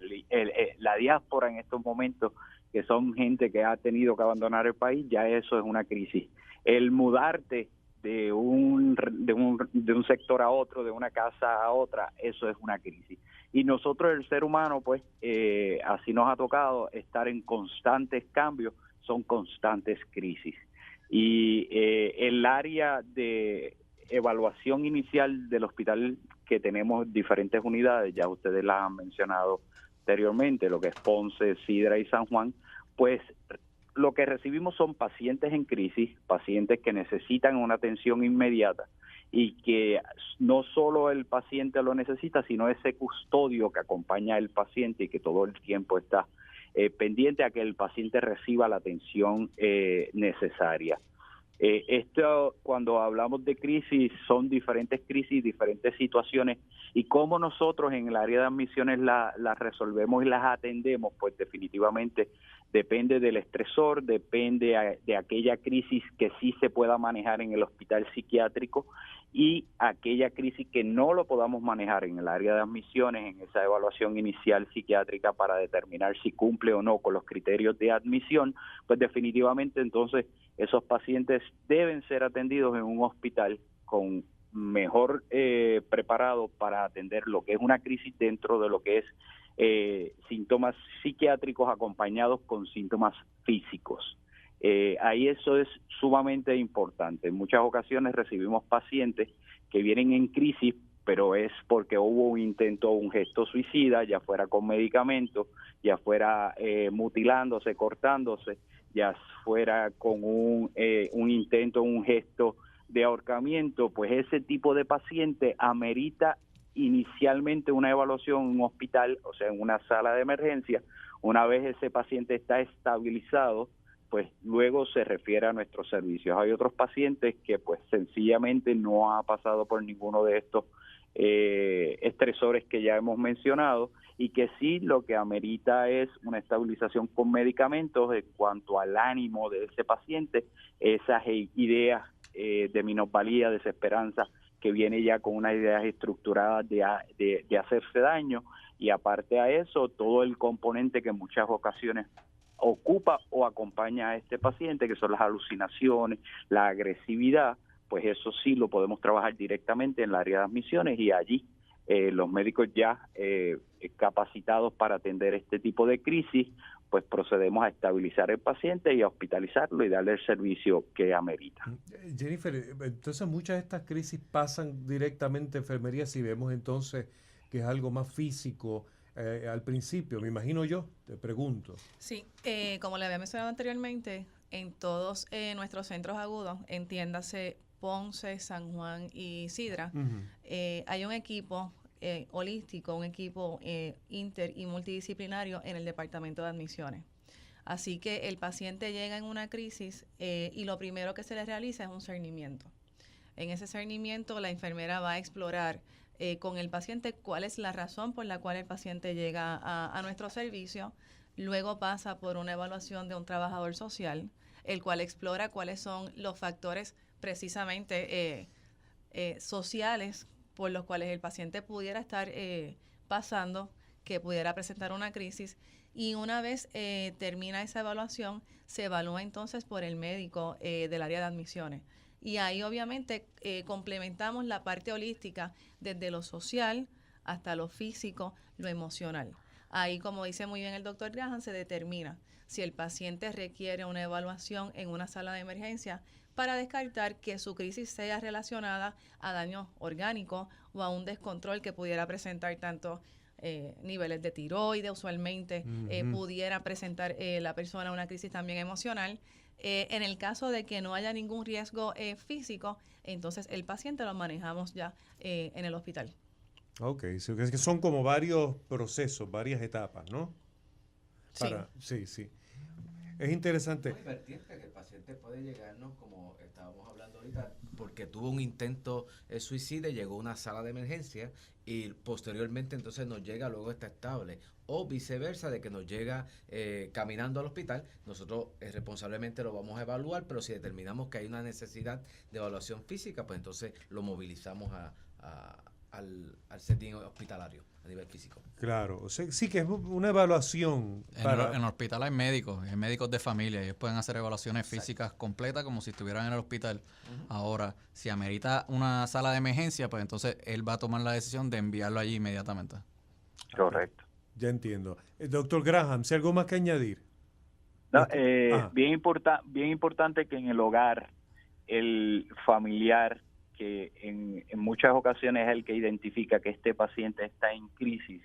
S10: la diáspora en estos momentos, que son gente que ha tenido que abandonar el país, ya eso es una crisis. El mudarte de un sector a otro, de una casa a otra, eso es una crisis. Y nosotros, el ser humano, pues así nos ha tocado estar en constantes cambios, son constantes crisis. Y el área de evaluación inicial del hospital, que tenemos diferentes unidades, ya ustedes las han mencionado anteriormente, lo que es Ponce, Sidra y San Juan, pues lo que recibimos son pacientes en crisis, pacientes que necesitan una atención inmediata y que no solo el paciente lo necesita, sino ese custodio que acompaña al paciente y que todo el tiempo está pendiente a que el paciente reciba la atención necesaria. Esto, cuando hablamos de crisis, son diferentes crisis, diferentes situaciones, y cómo nosotros en el área de admisiones las resolvemos y las atendemos, pues definitivamente depende del estresor, depende de aquella crisis que sí se pueda manejar en el hospital psiquiátrico y aquella crisis que no lo podamos manejar en el área de admisiones, en esa evaluación inicial psiquiátrica para determinar si cumple o no con los criterios de admisión, pues definitivamente entonces esos pacientes deben ser atendidos en un hospital con mejor preparado para atender lo que es una crisis dentro de lo que es síntomas psiquiátricos acompañados con síntomas físicos. Ahí eso es sumamente importante. En muchas ocasiones recibimos pacientes que vienen en crisis, pero es porque hubo un intento o un gesto suicida, ya fuera con medicamentos, ya fuera mutilándose, cortándose, ya fuera con un intento, un gesto de ahorcamiento. Pues ese tipo de paciente amerita inicialmente una evaluación en un hospital, o sea, en una sala de emergencia. Una vez ese paciente está estabilizado, pues luego se refiere a nuestros servicios. Hay otros pacientes que pues sencillamente no ha pasado por ninguno de estos estresores que ya hemos mencionado, y que sí lo que amerita es una estabilización con medicamentos en cuanto al ánimo de ese paciente, esas ideas de minusvalía, desesperanza, que viene ya con unas ideas estructuradas de hacerse daño, y aparte a eso, todo el componente que en muchas ocasiones ocupa o acompaña a este paciente, que son las alucinaciones, la agresividad, pues eso sí lo podemos trabajar directamente en el área de admisiones, y allí los médicos ya capacitados para atender este tipo de crisis, pues procedemos a estabilizar el paciente y a hospitalizarlo y darle el servicio que amerita.
S1: Jennifer, entonces muchas de estas crisis pasan directamente a enfermería, si vemos entonces que es algo más físico al principio, me imagino yo, te pregunto.
S4: Sí, como le había mencionado anteriormente, en todos nuestros centros agudos, entiéndase Ponce, San Juan y Sidra, hay un equipo holístico, un equipo inter y multidisciplinario en el departamento de admisiones. Así que el paciente llega en una crisis y lo primero que se le realiza es un cernimiento. En ese cernimiento la enfermera va a explorar con el paciente cuál es la razón por la cual el paciente llega a nuestro servicio. Luego pasa por una evaluación de un trabajador social, el cual explora cuáles son los factores precisamente sociales por los cuales el paciente pudiera estar pasando, que pudiera presentar una crisis. Y una vez termina esa evaluación, se evalúa entonces por el médico del área de admisiones. Y ahí obviamente complementamos la parte holística desde lo social hasta lo físico, lo emocional. Ahí, como dice muy bien el doctor Graham, se determina si el paciente requiere una evaluación en una sala de emergencia para descartar que su crisis sea relacionada a daño orgánico o a un descontrol que pudiera presentar tanto niveles de tiroides, usualmente pudiera presentar la persona una crisis también emocional. En el caso de que no haya ningún riesgo físico, entonces el paciente lo manejamos ya en el hospital.
S1: Ok, es que son como varios procesos, varias etapas, ¿no? Sí. Es interesante.
S6: Muy vertiente que el paciente puede llegarnos, como estábamos hablando ahorita, porque tuvo un intento suicida, llegó a una sala de emergencia y posteriormente entonces nos llega, luego está estable. O viceversa, de que nos llega caminando al hospital, nosotros responsablemente lo vamos a evaluar, pero si determinamos que hay una necesidad de evaluación física, pues entonces lo movilizamos al setting hospitalario a nivel físico.
S1: Claro, o sea, sí que es una evaluación.
S3: En el hospital hay médicos de familia, ellos pueden hacer evaluaciones físicas completas como si estuvieran en el hospital. Ahora, si amerita una sala de emergencia, pues entonces él va a tomar la decisión de enviarlo allí inmediatamente.
S10: Correcto.
S1: Ya entiendo. Doctor Graham, ¿si algo más que añadir?
S10: No, bien importante que en el hogar el familiar, que en muchas ocasiones es el que identifica que este paciente está en crisis,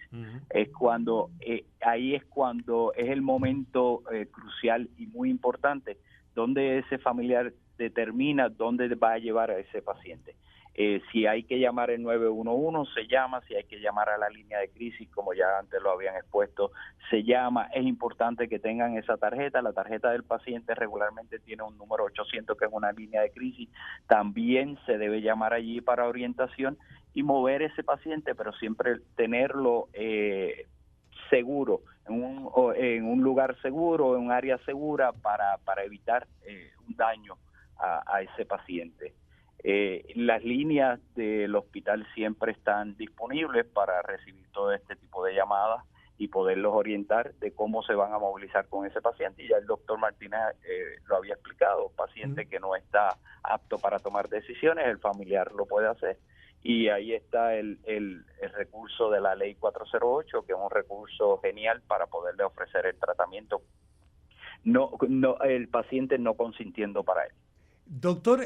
S10: es cuando ahí es cuando es el momento crucial y muy importante, donde ese familiar determina dónde va a llevar a ese paciente. Si hay que llamar el 911, se llama. Si hay que llamar a la línea de crisis, como ya antes lo habían expuesto, se llama. Es importante que tengan esa tarjeta. La tarjeta del paciente regularmente tiene un número 800, que es una línea de crisis. También se debe llamar allí para orientación y mover ese paciente, pero siempre tenerlo seguro, en un lugar seguro, en un área segura para evitar un daño a ese paciente. Las líneas del hospital siempre están disponibles para recibir todo este tipo de llamadas y poderlos orientar de cómo se van a movilizar con ese paciente. Y ya el doctor Martínez lo había explicado, paciente que no está apto para tomar decisiones, el familiar lo puede hacer. Y ahí está el recurso de la ley 408, que es un recurso genial para poderle ofrecer el tratamiento, el paciente no consintiendo para él.
S1: Doctor,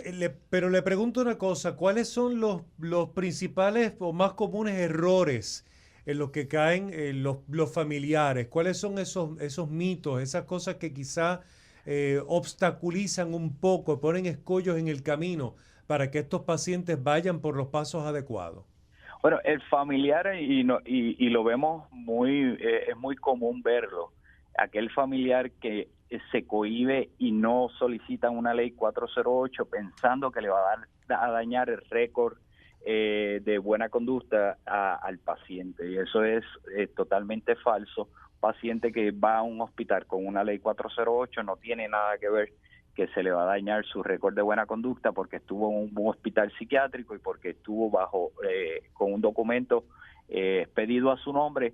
S1: pero le pregunto una cosa, ¿cuáles son los principales o más comunes errores en los que caen los familiares? ¿Cuáles son esos mitos, esas cosas que quizá obstaculizan un poco, ponen escollos en el camino para que estos pacientes vayan por los pasos adecuados?
S10: Bueno, el familiar, y lo vemos es muy común verlo, aquel familiar que se cohíbe y no solicita una ley 408 pensando que le va a dañar el récord de buena conducta al paciente, y eso es totalmente falso. Paciente que va a un hospital con una ley 408 no tiene nada que ver que se le va a dañar su récord de buena conducta porque estuvo en un hospital psiquiátrico y porque estuvo con un documento expedido a su nombre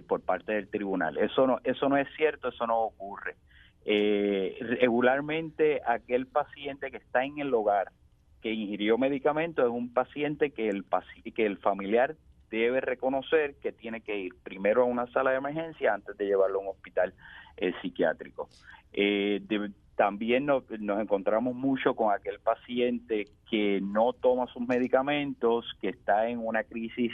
S10: por parte del tribunal. Eso no es cierto, eso no ocurre. Regularmente aquel paciente que está en el hogar que ingirió medicamentos es un paciente que el familiar debe reconocer que tiene que ir primero a una sala de emergencia antes de llevarlo a un hospital psiquiátrico. También nos encontramos mucho con aquel paciente que no toma sus medicamentos, que está en una crisis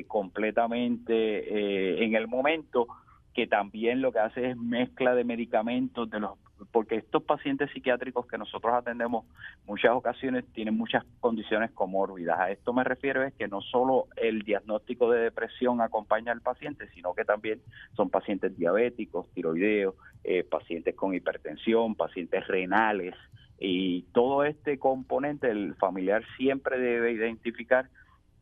S10: completamente en el momento, que también lo que hace es mezcla de medicamentos porque estos pacientes psiquiátricos que nosotros atendemos muchas ocasiones tienen muchas condiciones comórbidas. A esto me refiero es que no solo el diagnóstico de depresión acompaña al paciente, sino que también son pacientes diabéticos, tiroideos, pacientes con hipertensión, pacientes renales, y todo este componente el familiar siempre debe identificar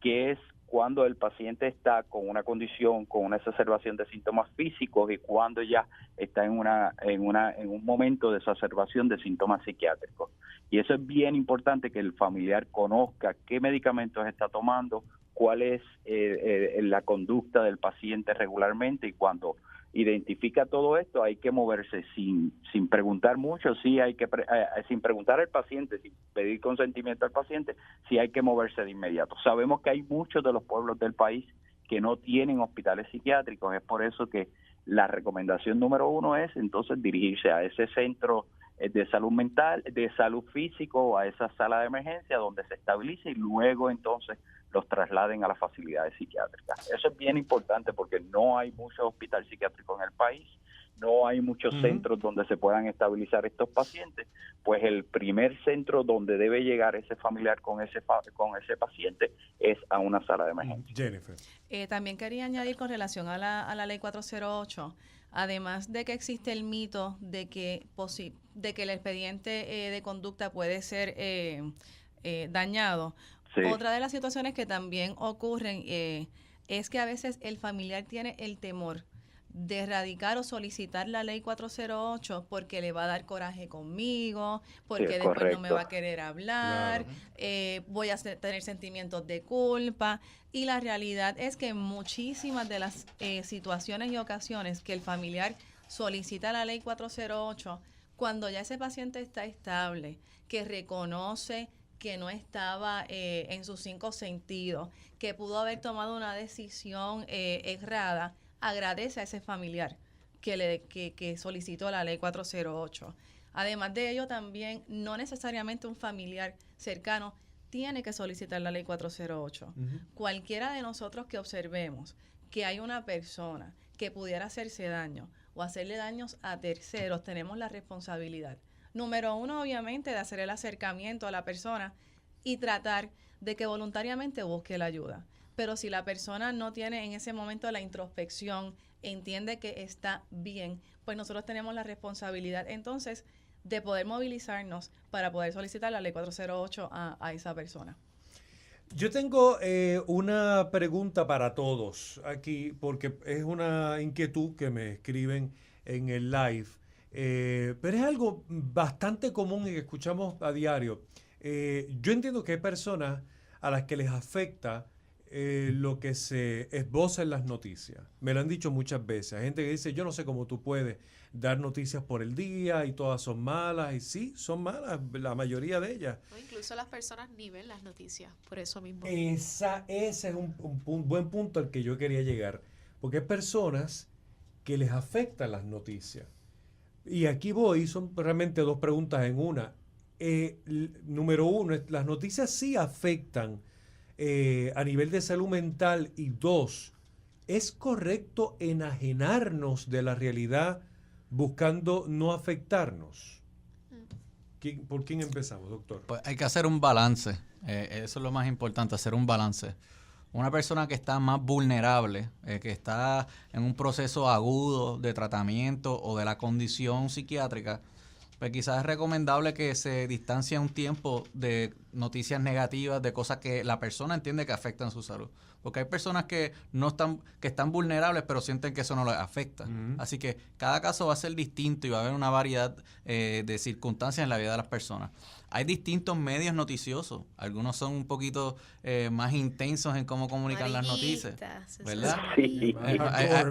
S10: que es cuando el paciente está con una condición, con una exacerbación de síntomas físicos y cuando ya está en un momento de exacerbación de síntomas psiquiátricos. Y eso es bien importante, que el familiar conozca qué medicamentos está tomando, cuál es la conducta del paciente regularmente, y cuando identifica todo esto hay que moverse sin preguntar mucho, sin preguntar al paciente, sin pedir consentimiento al paciente, sí hay que moverse de inmediato. Sabemos que hay muchos de los pueblos del país que no tienen hospitales psiquiátricos, es por eso que la recomendación número 1 es entonces dirigirse a ese centro de salud mental, de salud físico, o a esa sala de emergencia donde se estabilice y luego entonces los trasladen a las facilidades psiquiátricas. Eso es bien importante porque no hay muchos hospitales psiquiátricos en el país, no hay muchos centros donde se puedan estabilizar estos pacientes, pues el primer centro donde debe llegar ese familiar con ese paciente es a una sala de emergencia.
S1: Jennifer.
S4: También quería añadir con relación a la ley 408, además de que existe el mito de que el expediente de conducta puede ser dañado. Sí. Otra de las situaciones que también ocurren es que a veces el familiar tiene el temor de erradicar o solicitar la ley 408 porque le va a dar coraje conmigo, porque sí, después correcto. No me va a querer hablar, claro. Voy a tener sentimientos de culpa. Y la realidad es que en muchísimas de las situaciones y ocasiones que el familiar solicita la ley 408, cuando ya ese paciente está estable, que reconoce que no estaba en sus 5 sentidos, que pudo haber tomado una decisión errada, agradece a ese familiar que solicitó la ley 408. Además de ello, también no necesariamente un familiar cercano tiene que solicitar la ley 408. Cualquiera de nosotros que observemos que hay una persona que pudiera hacerse daño o hacerle daños a terceros, tenemos la responsabilidad. Número 1, obviamente, de hacer el acercamiento a la persona y tratar de que voluntariamente busque la ayuda. Pero si la persona no tiene en ese momento la introspección, entiende que está bien, pues nosotros tenemos la responsabilidad entonces de poder movilizarnos para poder solicitar la ley 408 a esa persona.
S1: Yo tengo una pregunta para todos aquí, porque es una inquietud que me escriben en el live, pero es algo bastante común y que escuchamos a diario. Yo entiendo que hay personas a las que les afecta lo que se esboza en las noticias. Me lo han dicho muchas veces. Hay gente que dice, yo no sé cómo tú puedes dar noticias por el día y todas son malas. Y sí, son malas, la mayoría de ellas.
S11: O incluso las personas ni ven las noticias, por eso mismo.
S1: Ese es un buen punto al que yo quería llegar. Porque hay personas que les afectan las noticias. Y aquí voy, son realmente dos preguntas en una. Número uno, las noticias sí afectan a nivel de salud mental, y dos, ¿es correcto enajenarnos de la realidad buscando no afectarnos? ¿Por quién empezamos, doctor?
S3: Pues hay que hacer un balance, eso es lo más importante, hacer un balance. Una persona que está más vulnerable, que está en un proceso agudo de tratamiento o de la condición psiquiátrica, pues quizás es recomendable que se distancie un tiempo de noticias negativas, de cosas que la persona entiende que afectan su salud. Porque hay personas que están vulnerables, pero sienten que eso no les afecta. Así que cada caso va a ser distinto y va a haber una variedad de circunstancias en la vida de las personas. Hay distintos medios noticiosos. Algunos son un poquito más intensos en cómo comunicar las noticias, ¿verdad?
S10: Sí.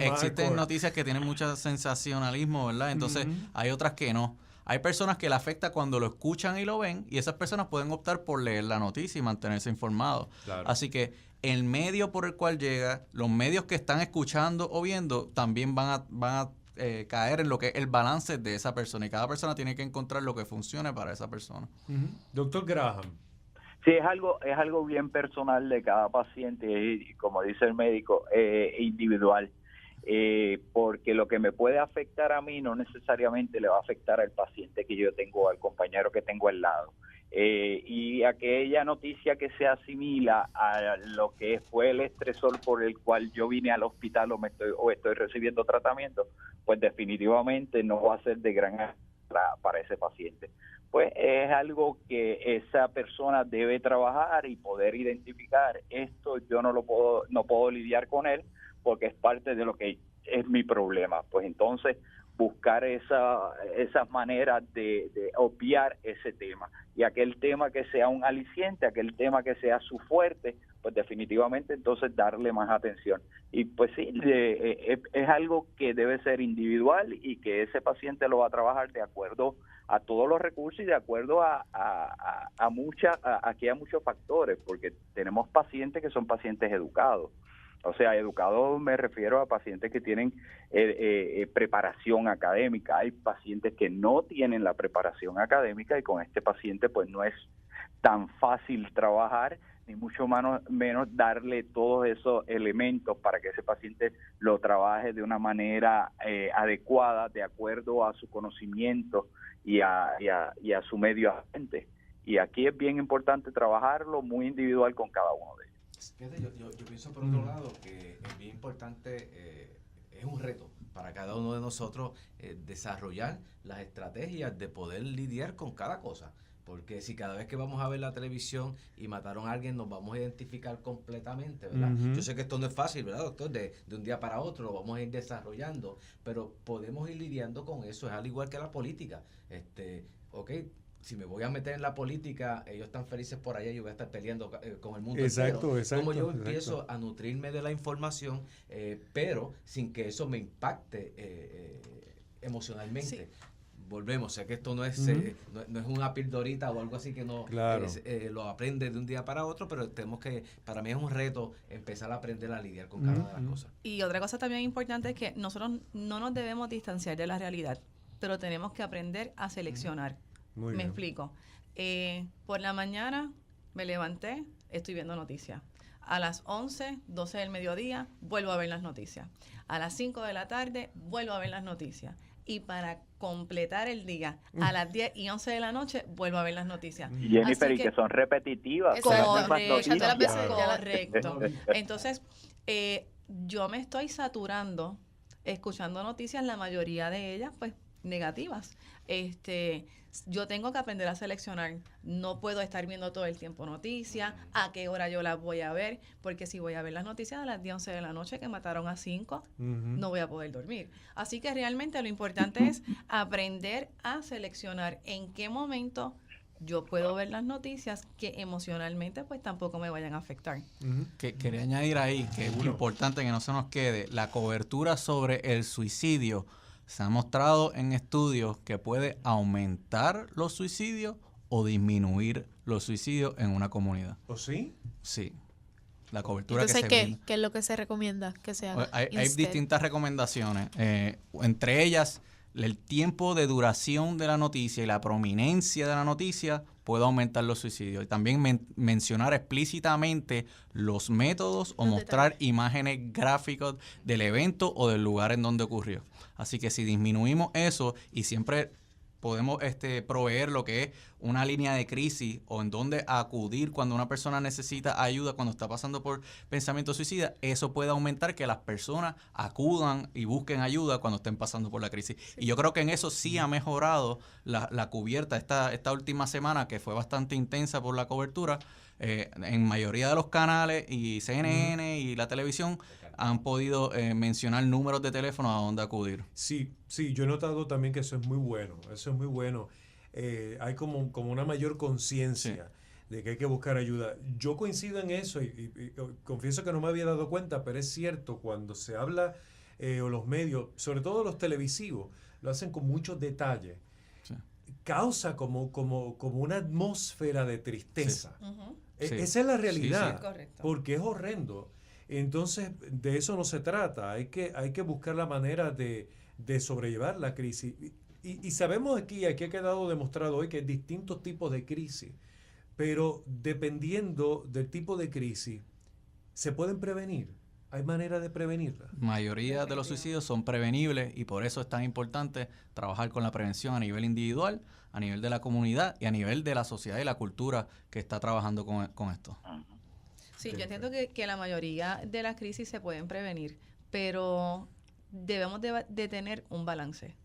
S3: Existen noticias que tienen mucho sensacionalismo, ¿verdad? Entonces hay otras que no. Hay personas que le afecta cuando lo escuchan y lo ven, y esas personas pueden optar por leer la noticia y mantenerse informados. Claro. Así que el medio por el cual llega, los medios que están escuchando o viendo, también van a caer en lo que es el balance de esa persona, y cada persona tiene que encontrar lo que funcione para esa persona.
S1: Doctor Graham.
S10: Sí, es algo bien personal de cada paciente y, como dice el médico, individual. Porque lo que me puede afectar a mí no necesariamente le va a afectar al paciente que yo tengo, al compañero que tengo al lado. Y aquella noticia que se asimila a lo que fue el estresor por el cual yo vine al hospital o estoy recibiendo tratamiento, pues definitivamente no va a ser de gran ayuda para ese paciente. Pues es algo que esa persona debe trabajar y poder identificar. Esto yo no puedo lidiar con él, porque es parte de lo que es mi problema. Pues entonces buscar esas maneras de obviar ese tema. Y aquel tema que sea un aliciente, aquel tema que sea su fuerte, pues definitivamente entonces darle más atención. Y pues sí, es algo que debe ser individual y que ese paciente lo va a trabajar de acuerdo a todos los recursos y de acuerdo aquí hay muchos factores, porque tenemos pacientes que son pacientes educados. O sea, educados me refiero a pacientes que tienen preparación académica. Hay pacientes que no tienen la preparación académica, y con este paciente pues no es tan fácil trabajar, ni mucho menos darle todos esos elementos para que ese paciente lo trabaje de una manera adecuada, de acuerdo a su conocimiento y a su medio ambiente. Y aquí es bien importante trabajarlo muy individual con cada uno de ellos.
S6: Fíjate, yo pienso por otro lado que es bien importante, es un reto para cada uno de nosotros desarrollar las estrategias de poder lidiar con cada cosa. Porque si cada vez que vamos a ver la televisión y mataron a alguien nos vamos a identificar completamente, ¿verdad? Yo sé que esto no es fácil, ¿verdad, doctor? De un día para otro lo vamos a ir desarrollando, pero podemos ir lidiando con eso. Es al igual que la política. Si me voy a meter en la política, ellos están felices por allá y yo voy a estar peleando con el mundo entero. Como yo empiezo a nutrirme de la información, pero sin que eso me impacte emocionalmente. Sí. Volvemos, sé que esto no es no es una pildorita o algo así que no lo aprende de un día para otro, pero tenemos que, para mí es un reto empezar a aprender a lidiar con cada una de las cosas.
S4: Y otra cosa también importante es que nosotros no nos debemos distanciar de la realidad, pero tenemos que aprender a seleccionar. Me explico. Por la mañana me levanté, estoy viendo noticias. A las 11, 12 del mediodía, vuelvo a ver las noticias. A las 5 de la tarde, vuelvo a ver las noticias. y para completar el día, a las 10 y 11 de la noche, vuelvo a ver las noticias.
S10: Jennifer,
S4: Así
S10: y que son repetitivas. Con las mismas
S4: Correcto. Entonces, yo me estoy saturando escuchando noticias, la mayoría de ellas, pues, negativas. Yo tengo que aprender a seleccionar. No puedo estar viendo todo el tiempo noticias, a qué hora yo las voy a ver, porque si voy a ver las noticias a las 10, 11 de la noche que mataron a 5, no voy a poder dormir. Así que realmente lo importante es aprender a seleccionar en qué momento yo puedo ver las noticias que emocionalmente pues tampoco me vayan a afectar.
S3: Que quería añadir ahí que es importante que no se nos quede la cobertura sobre el suicidio. Se ha mostrado en estudios que puede aumentar los suicidios o disminuir los suicidios en una comunidad.
S1: ¿O sí?
S3: Sí. La cobertura
S11: Entonces,
S3: que se brinda.
S11: ¿qué es lo que se recomienda que se haga?
S3: Hay distintas recomendaciones. Entre ellas, el tiempo de duración de la noticia y la prominencia de la noticia puede aumentar los suicidios. Y también mencionar explícitamente los métodos o mostrar imágenes gráficas del evento o del lugar en donde ocurrió. Así que si disminuimos eso y siempre podemos proveer lo que es una línea de crisis o en dónde acudir cuando una persona necesita ayuda, cuando está pasando por pensamiento suicida, eso puede aumentar que las personas acudan y busquen ayuda cuando estén pasando por la crisis. Sí. Y yo creo que en eso sí ha mejorado la cubierta esta última semana, que fue bastante intensa por la cobertura. En mayoría de los canales y CNN y la televisión han podido mencionar números de teléfono a donde acudir.
S1: Sí, yo he notado también que eso es muy bueno, hay como una mayor conciencia de que hay que buscar ayuda. Yo coincido en eso y confieso que no me había dado cuenta, pero es cierto, cuando se habla, o los medios, sobre todo los televisivos, lo hacen con muchos detalles. Sí. Causa como una atmósfera de tristeza. Sí. Sí. Esa es la realidad, porque es horrendo. Entonces, de eso no se trata. Hay que buscar la manera de sobrellevar la crisis. Y sabemos aquí ha quedado demostrado hoy que hay distintos tipos de crisis, pero dependiendo del tipo de crisis, se pueden prevenir. ¿Hay manera de prevenirla?
S3: La mayoría de los suicidios son prevenibles y por eso es tan importante trabajar con la prevención a nivel individual, a nivel de la comunidad y a nivel de la sociedad y la cultura que está trabajando con esto.
S4: Sí, yo entiendo que la mayoría de las crisis se pueden prevenir, pero debemos de tener un balance.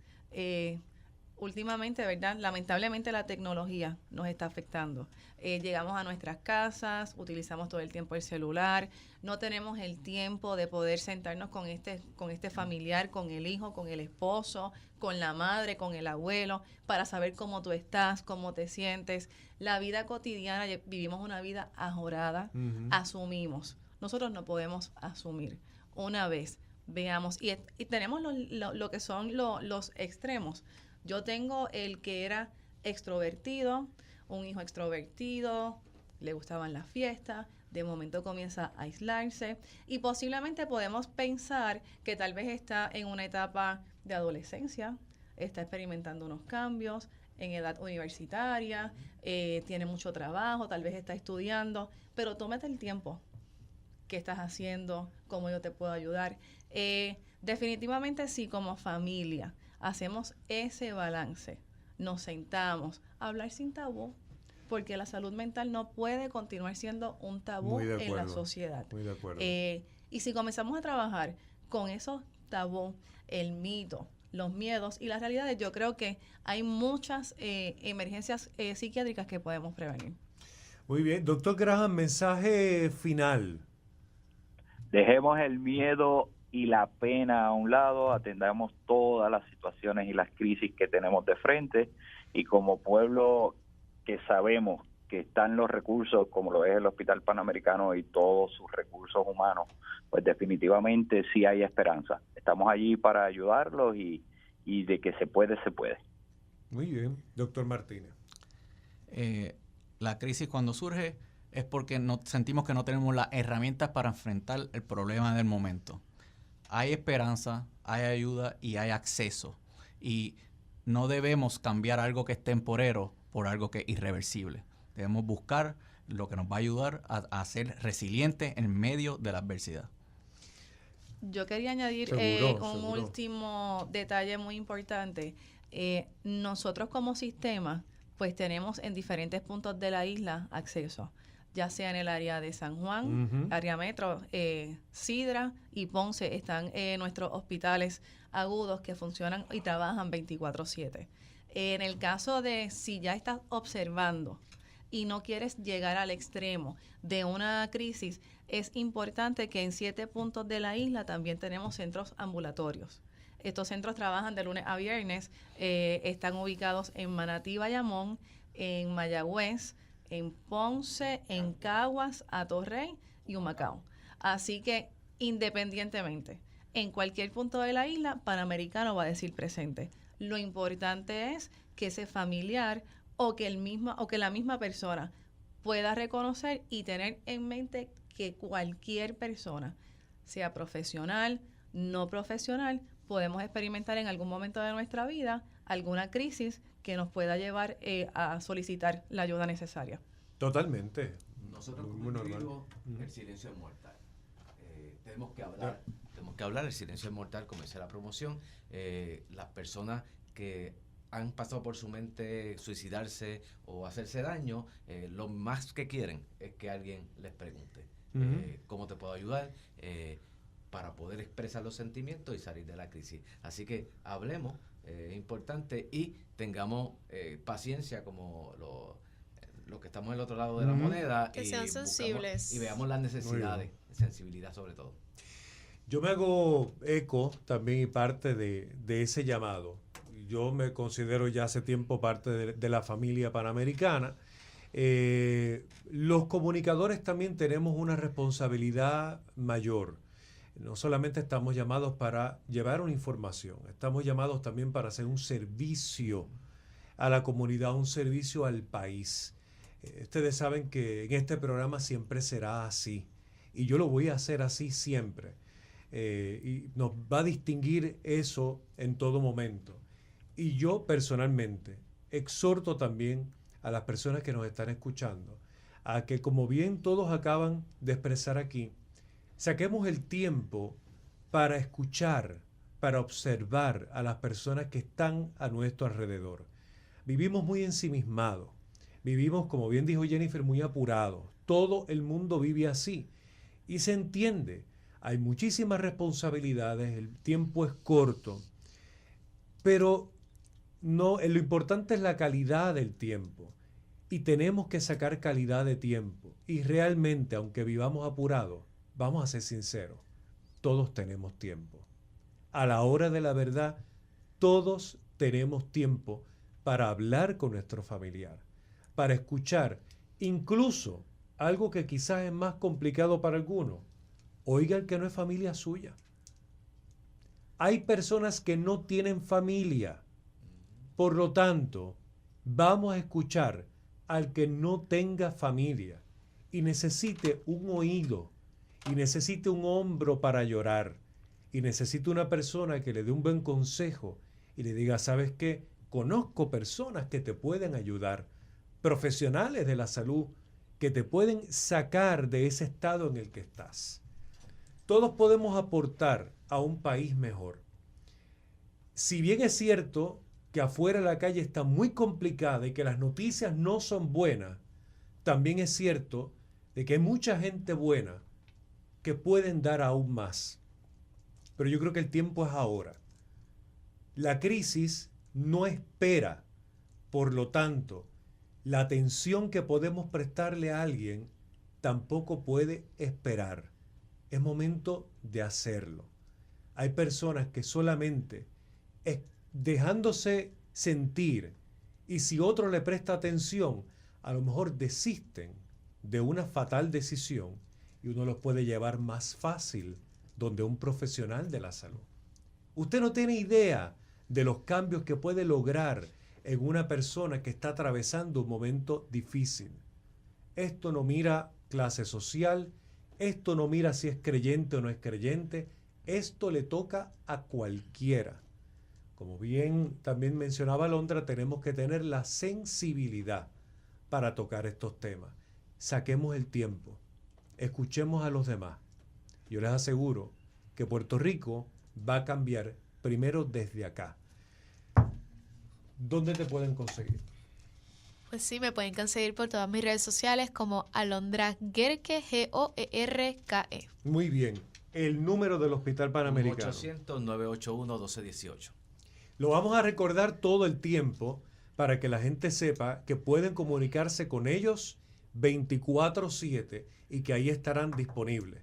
S4: Últimamente, ¿verdad? Lamentablemente la tecnología nos está afectando. Llegamos a nuestras casas, utilizamos todo el tiempo el celular, no tenemos el tiempo de poder sentarnos con este familiar, con el hijo, con el esposo, con la madre, con el abuelo, para saber cómo tú estás, cómo te sientes. La vida cotidiana, vivimos una vida ajorada, asumimos. Nosotros no podemos asumir. Una vez veamos, y tenemos lo que son los extremos. Yo tengo el que era extrovertido, un hijo extrovertido, le gustaban las fiestas, de momento comienza a aislarse y posiblemente podemos pensar que tal vez está en una etapa de adolescencia, está experimentando unos cambios en edad universitaria, tiene mucho trabajo, tal vez está estudiando, pero tómate el tiempo. ¿Qué estás haciendo? ¿Cómo yo te puedo ayudar? Definitivamente sí, como familia hacemos ese balance, nos sentamos a hablar sin tabú, porque la salud mental no puede continuar siendo un tabú en la sociedad.
S1: Muy de acuerdo.
S4: Y si comenzamos a trabajar con esos tabú, el mito, los miedos y las realidades, yo creo que hay muchas emergencias psiquiátricas que podemos prevenir.
S1: Muy bien. Doctor Graham, mensaje final.
S10: Dejemos el miedo y la pena a un lado, atendamos todas las situaciones y las crisis que tenemos de frente, y como pueblo que sabemos que están los recursos, como lo es el Hospital Panamericano y todos sus recursos humanos, pues definitivamente sí hay esperanza. Estamos allí para ayudarlos y de que se puede, se puede.
S1: Muy bien. Doctor Martínez.
S3: La crisis cuando surge es porque sentimos que no tenemos las herramientas para enfrentar el problema del momento. Hay esperanza, hay ayuda y hay acceso. Y no debemos cambiar algo que es temporero por algo que es irreversible. Debemos buscar lo que nos va a ayudar a ser resilientes en medio de la adversidad.
S4: Yo quería añadir un último detalle muy importante. Nosotros como sistema, pues tenemos en diferentes puntos de la isla acceso, ya sea en el área de San Juan, área metro, Sidra y Ponce, están nuestros hospitales agudos que funcionan y trabajan 24/7. En el caso de si ya estás observando y no quieres llegar al extremo de una crisis, es importante que en 7 puntos de la isla también tenemos centros ambulatorios. Estos centros trabajan de lunes a viernes, están ubicados en Manatí, Bayamón, en Mayagüez, en Ponce, en Caguas, Atorrey y Humacao. Así que independientemente, en cualquier punto de la isla, Panamericano va a decir presente. Lo importante es que ese familiar o que la misma persona pueda reconocer y tener en mente que cualquier persona, sea profesional, no profesional, podemos experimentar en algún momento de nuestra vida alguna crisis que nos pueda llevar a solicitar la ayuda necesaria.
S1: Totalmente.
S6: Nosotros como individuos, el silencio es mortal. Tenemos que hablar, el silencio es mortal, como dice la promoción. Las personas que han pasado por su mente suicidarse o hacerse daño, lo más que quieren es que alguien les pregunte cómo te puedo ayudar, para poder expresar los sentimientos y salir de la crisis. Así que hablemos, es importante, y tengamos paciencia como los que estamos del otro lado de la moneda.
S11: Que sean sensibles.
S6: Y veamos las necesidades, sensibilidad sobre todo.
S1: Yo me hago eco también y parte de ese llamado. Yo me considero ya hace tiempo parte de la familia panamericana. Los comunicadores también tenemos una responsabilidad mayor. No solamente estamos llamados para llevar una información, estamos llamados también para hacer un servicio a la comunidad, un servicio al país. Ustedes saben que en este programa siempre será así, y yo lo voy a hacer así siempre. Y nos va a distinguir eso en todo momento. Y yo personalmente exhorto también a las personas que nos están escuchando a que, como bien todos acaban de expresar aquí, saquemos el tiempo para escuchar, para observar a las personas que están a nuestro alrededor. Vivimos muy ensimismados, vivimos, como bien dijo Jennifer, muy apurados. Todo el mundo vive así y se entiende. Hay muchísimas responsabilidades, el tiempo es corto, pero no, lo importante es la calidad del tiempo, y tenemos que sacar calidad de tiempo. Y realmente, aunque vivamos apurados, vamos a ser sinceros, todos tenemos tiempo. A la hora de la verdad, todos tenemos tiempo para hablar con nuestro familiar, para escuchar, incluso algo que quizás es más complicado para algunos. Oiga el que no es familia suya. Hay personas que no tienen familia. Por lo tanto, vamos a escuchar al que no tenga familia y necesite un oído, y necesite un hombro para llorar, y necesite una persona que le dé un buen consejo y le diga, ¿sabes qué? Conozco personas que te pueden ayudar, profesionales de la salud que te pueden sacar de ese estado en el que estás. Todos podemos aportar a un país mejor. Si bien es cierto que afuera la calle está muy complicada y que las noticias no son buenas, también es cierto de que hay mucha gente buena que pueden dar aún más. Pero yo creo que el tiempo es ahora. La crisis no espera. Por lo tanto, la atención que podemos prestarle a alguien tampoco puede esperar. Es momento de hacerlo. Hay personas que solamente dejándose sentir, y si otro le presta atención, a lo mejor desisten de una fatal decisión, y uno los puede llevar más fácil donde un profesional de la salud. Usted no tiene idea de los cambios que puede lograr en una persona que está atravesando un momento difícil. Esto no mira clase social, esto no mira si es creyente o no es creyente, esto le toca a cualquiera. Como bien también mencionaba Alondra, tenemos que tener la sensibilidad para tocar estos temas. Saquemos el tiempo, escuchemos a los demás. Yo les aseguro que Puerto Rico va a cambiar primero desde acá. ¿Dónde te pueden conseguir?
S11: Pues sí, me pueden conseguir por todas mis redes sociales como Alondra Guerque, Georke.
S1: Muy bien. El número del Hospital Panamericano.
S6: 800-981-1218.
S1: Lo vamos a recordar todo el tiempo para que la gente sepa que pueden comunicarse con ellos 24/7 y que ahí estarán disponibles.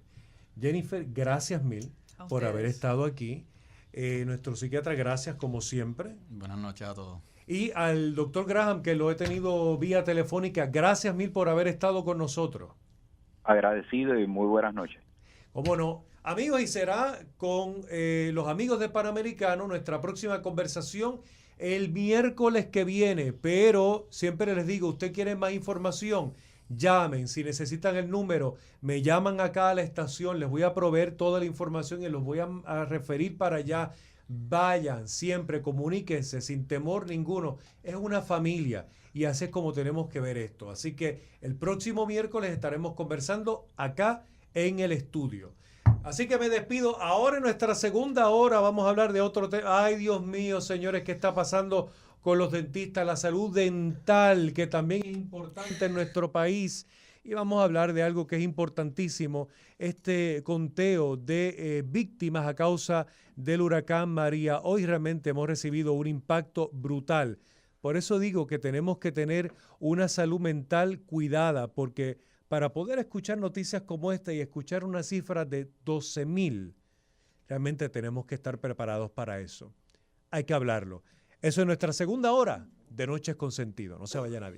S1: Jennifer, gracias mil por haber estado aquí. Nuestro psiquiatra, gracias como siempre.
S3: Buenas noches a todos.
S1: Y al doctor Graham, que lo he tenido vía telefónica, gracias mil por haber estado con nosotros.
S10: Agradecido y muy buenas noches.
S1: Cómo no. Amigos, y será con los amigos de Panamericano nuestra próxima conversación el miércoles que viene. Pero siempre les digo, usted quiere más información, llamen. Si necesitan el número, me llaman acá a la estación, les voy a proveer toda la información y los voy a referir para allá. Vayan, siempre comuníquense sin temor ninguno. Es una familia y así es como tenemos que ver esto. Así que el próximo miércoles estaremos conversando acá en el estudio. Así que me despido. Ahora en nuestra segunda hora vamos a hablar de otro tema. Ay, Dios mío, señores, ¿qué está pasando con los dentistas? La salud dental, que también es importante en nuestro país. Y vamos a hablar de algo que es importantísimo, este conteo de víctimas a causa del huracán María. Hoy realmente hemos recibido un impacto brutal. Por eso digo que tenemos que tener una salud mental cuidada, porque para poder escuchar noticias como esta y escuchar una cifra de 12,000, realmente tenemos que estar preparados para eso. Hay que hablarlo. Eso es nuestra segunda hora de Noches con Sentido. No se vaya nadie.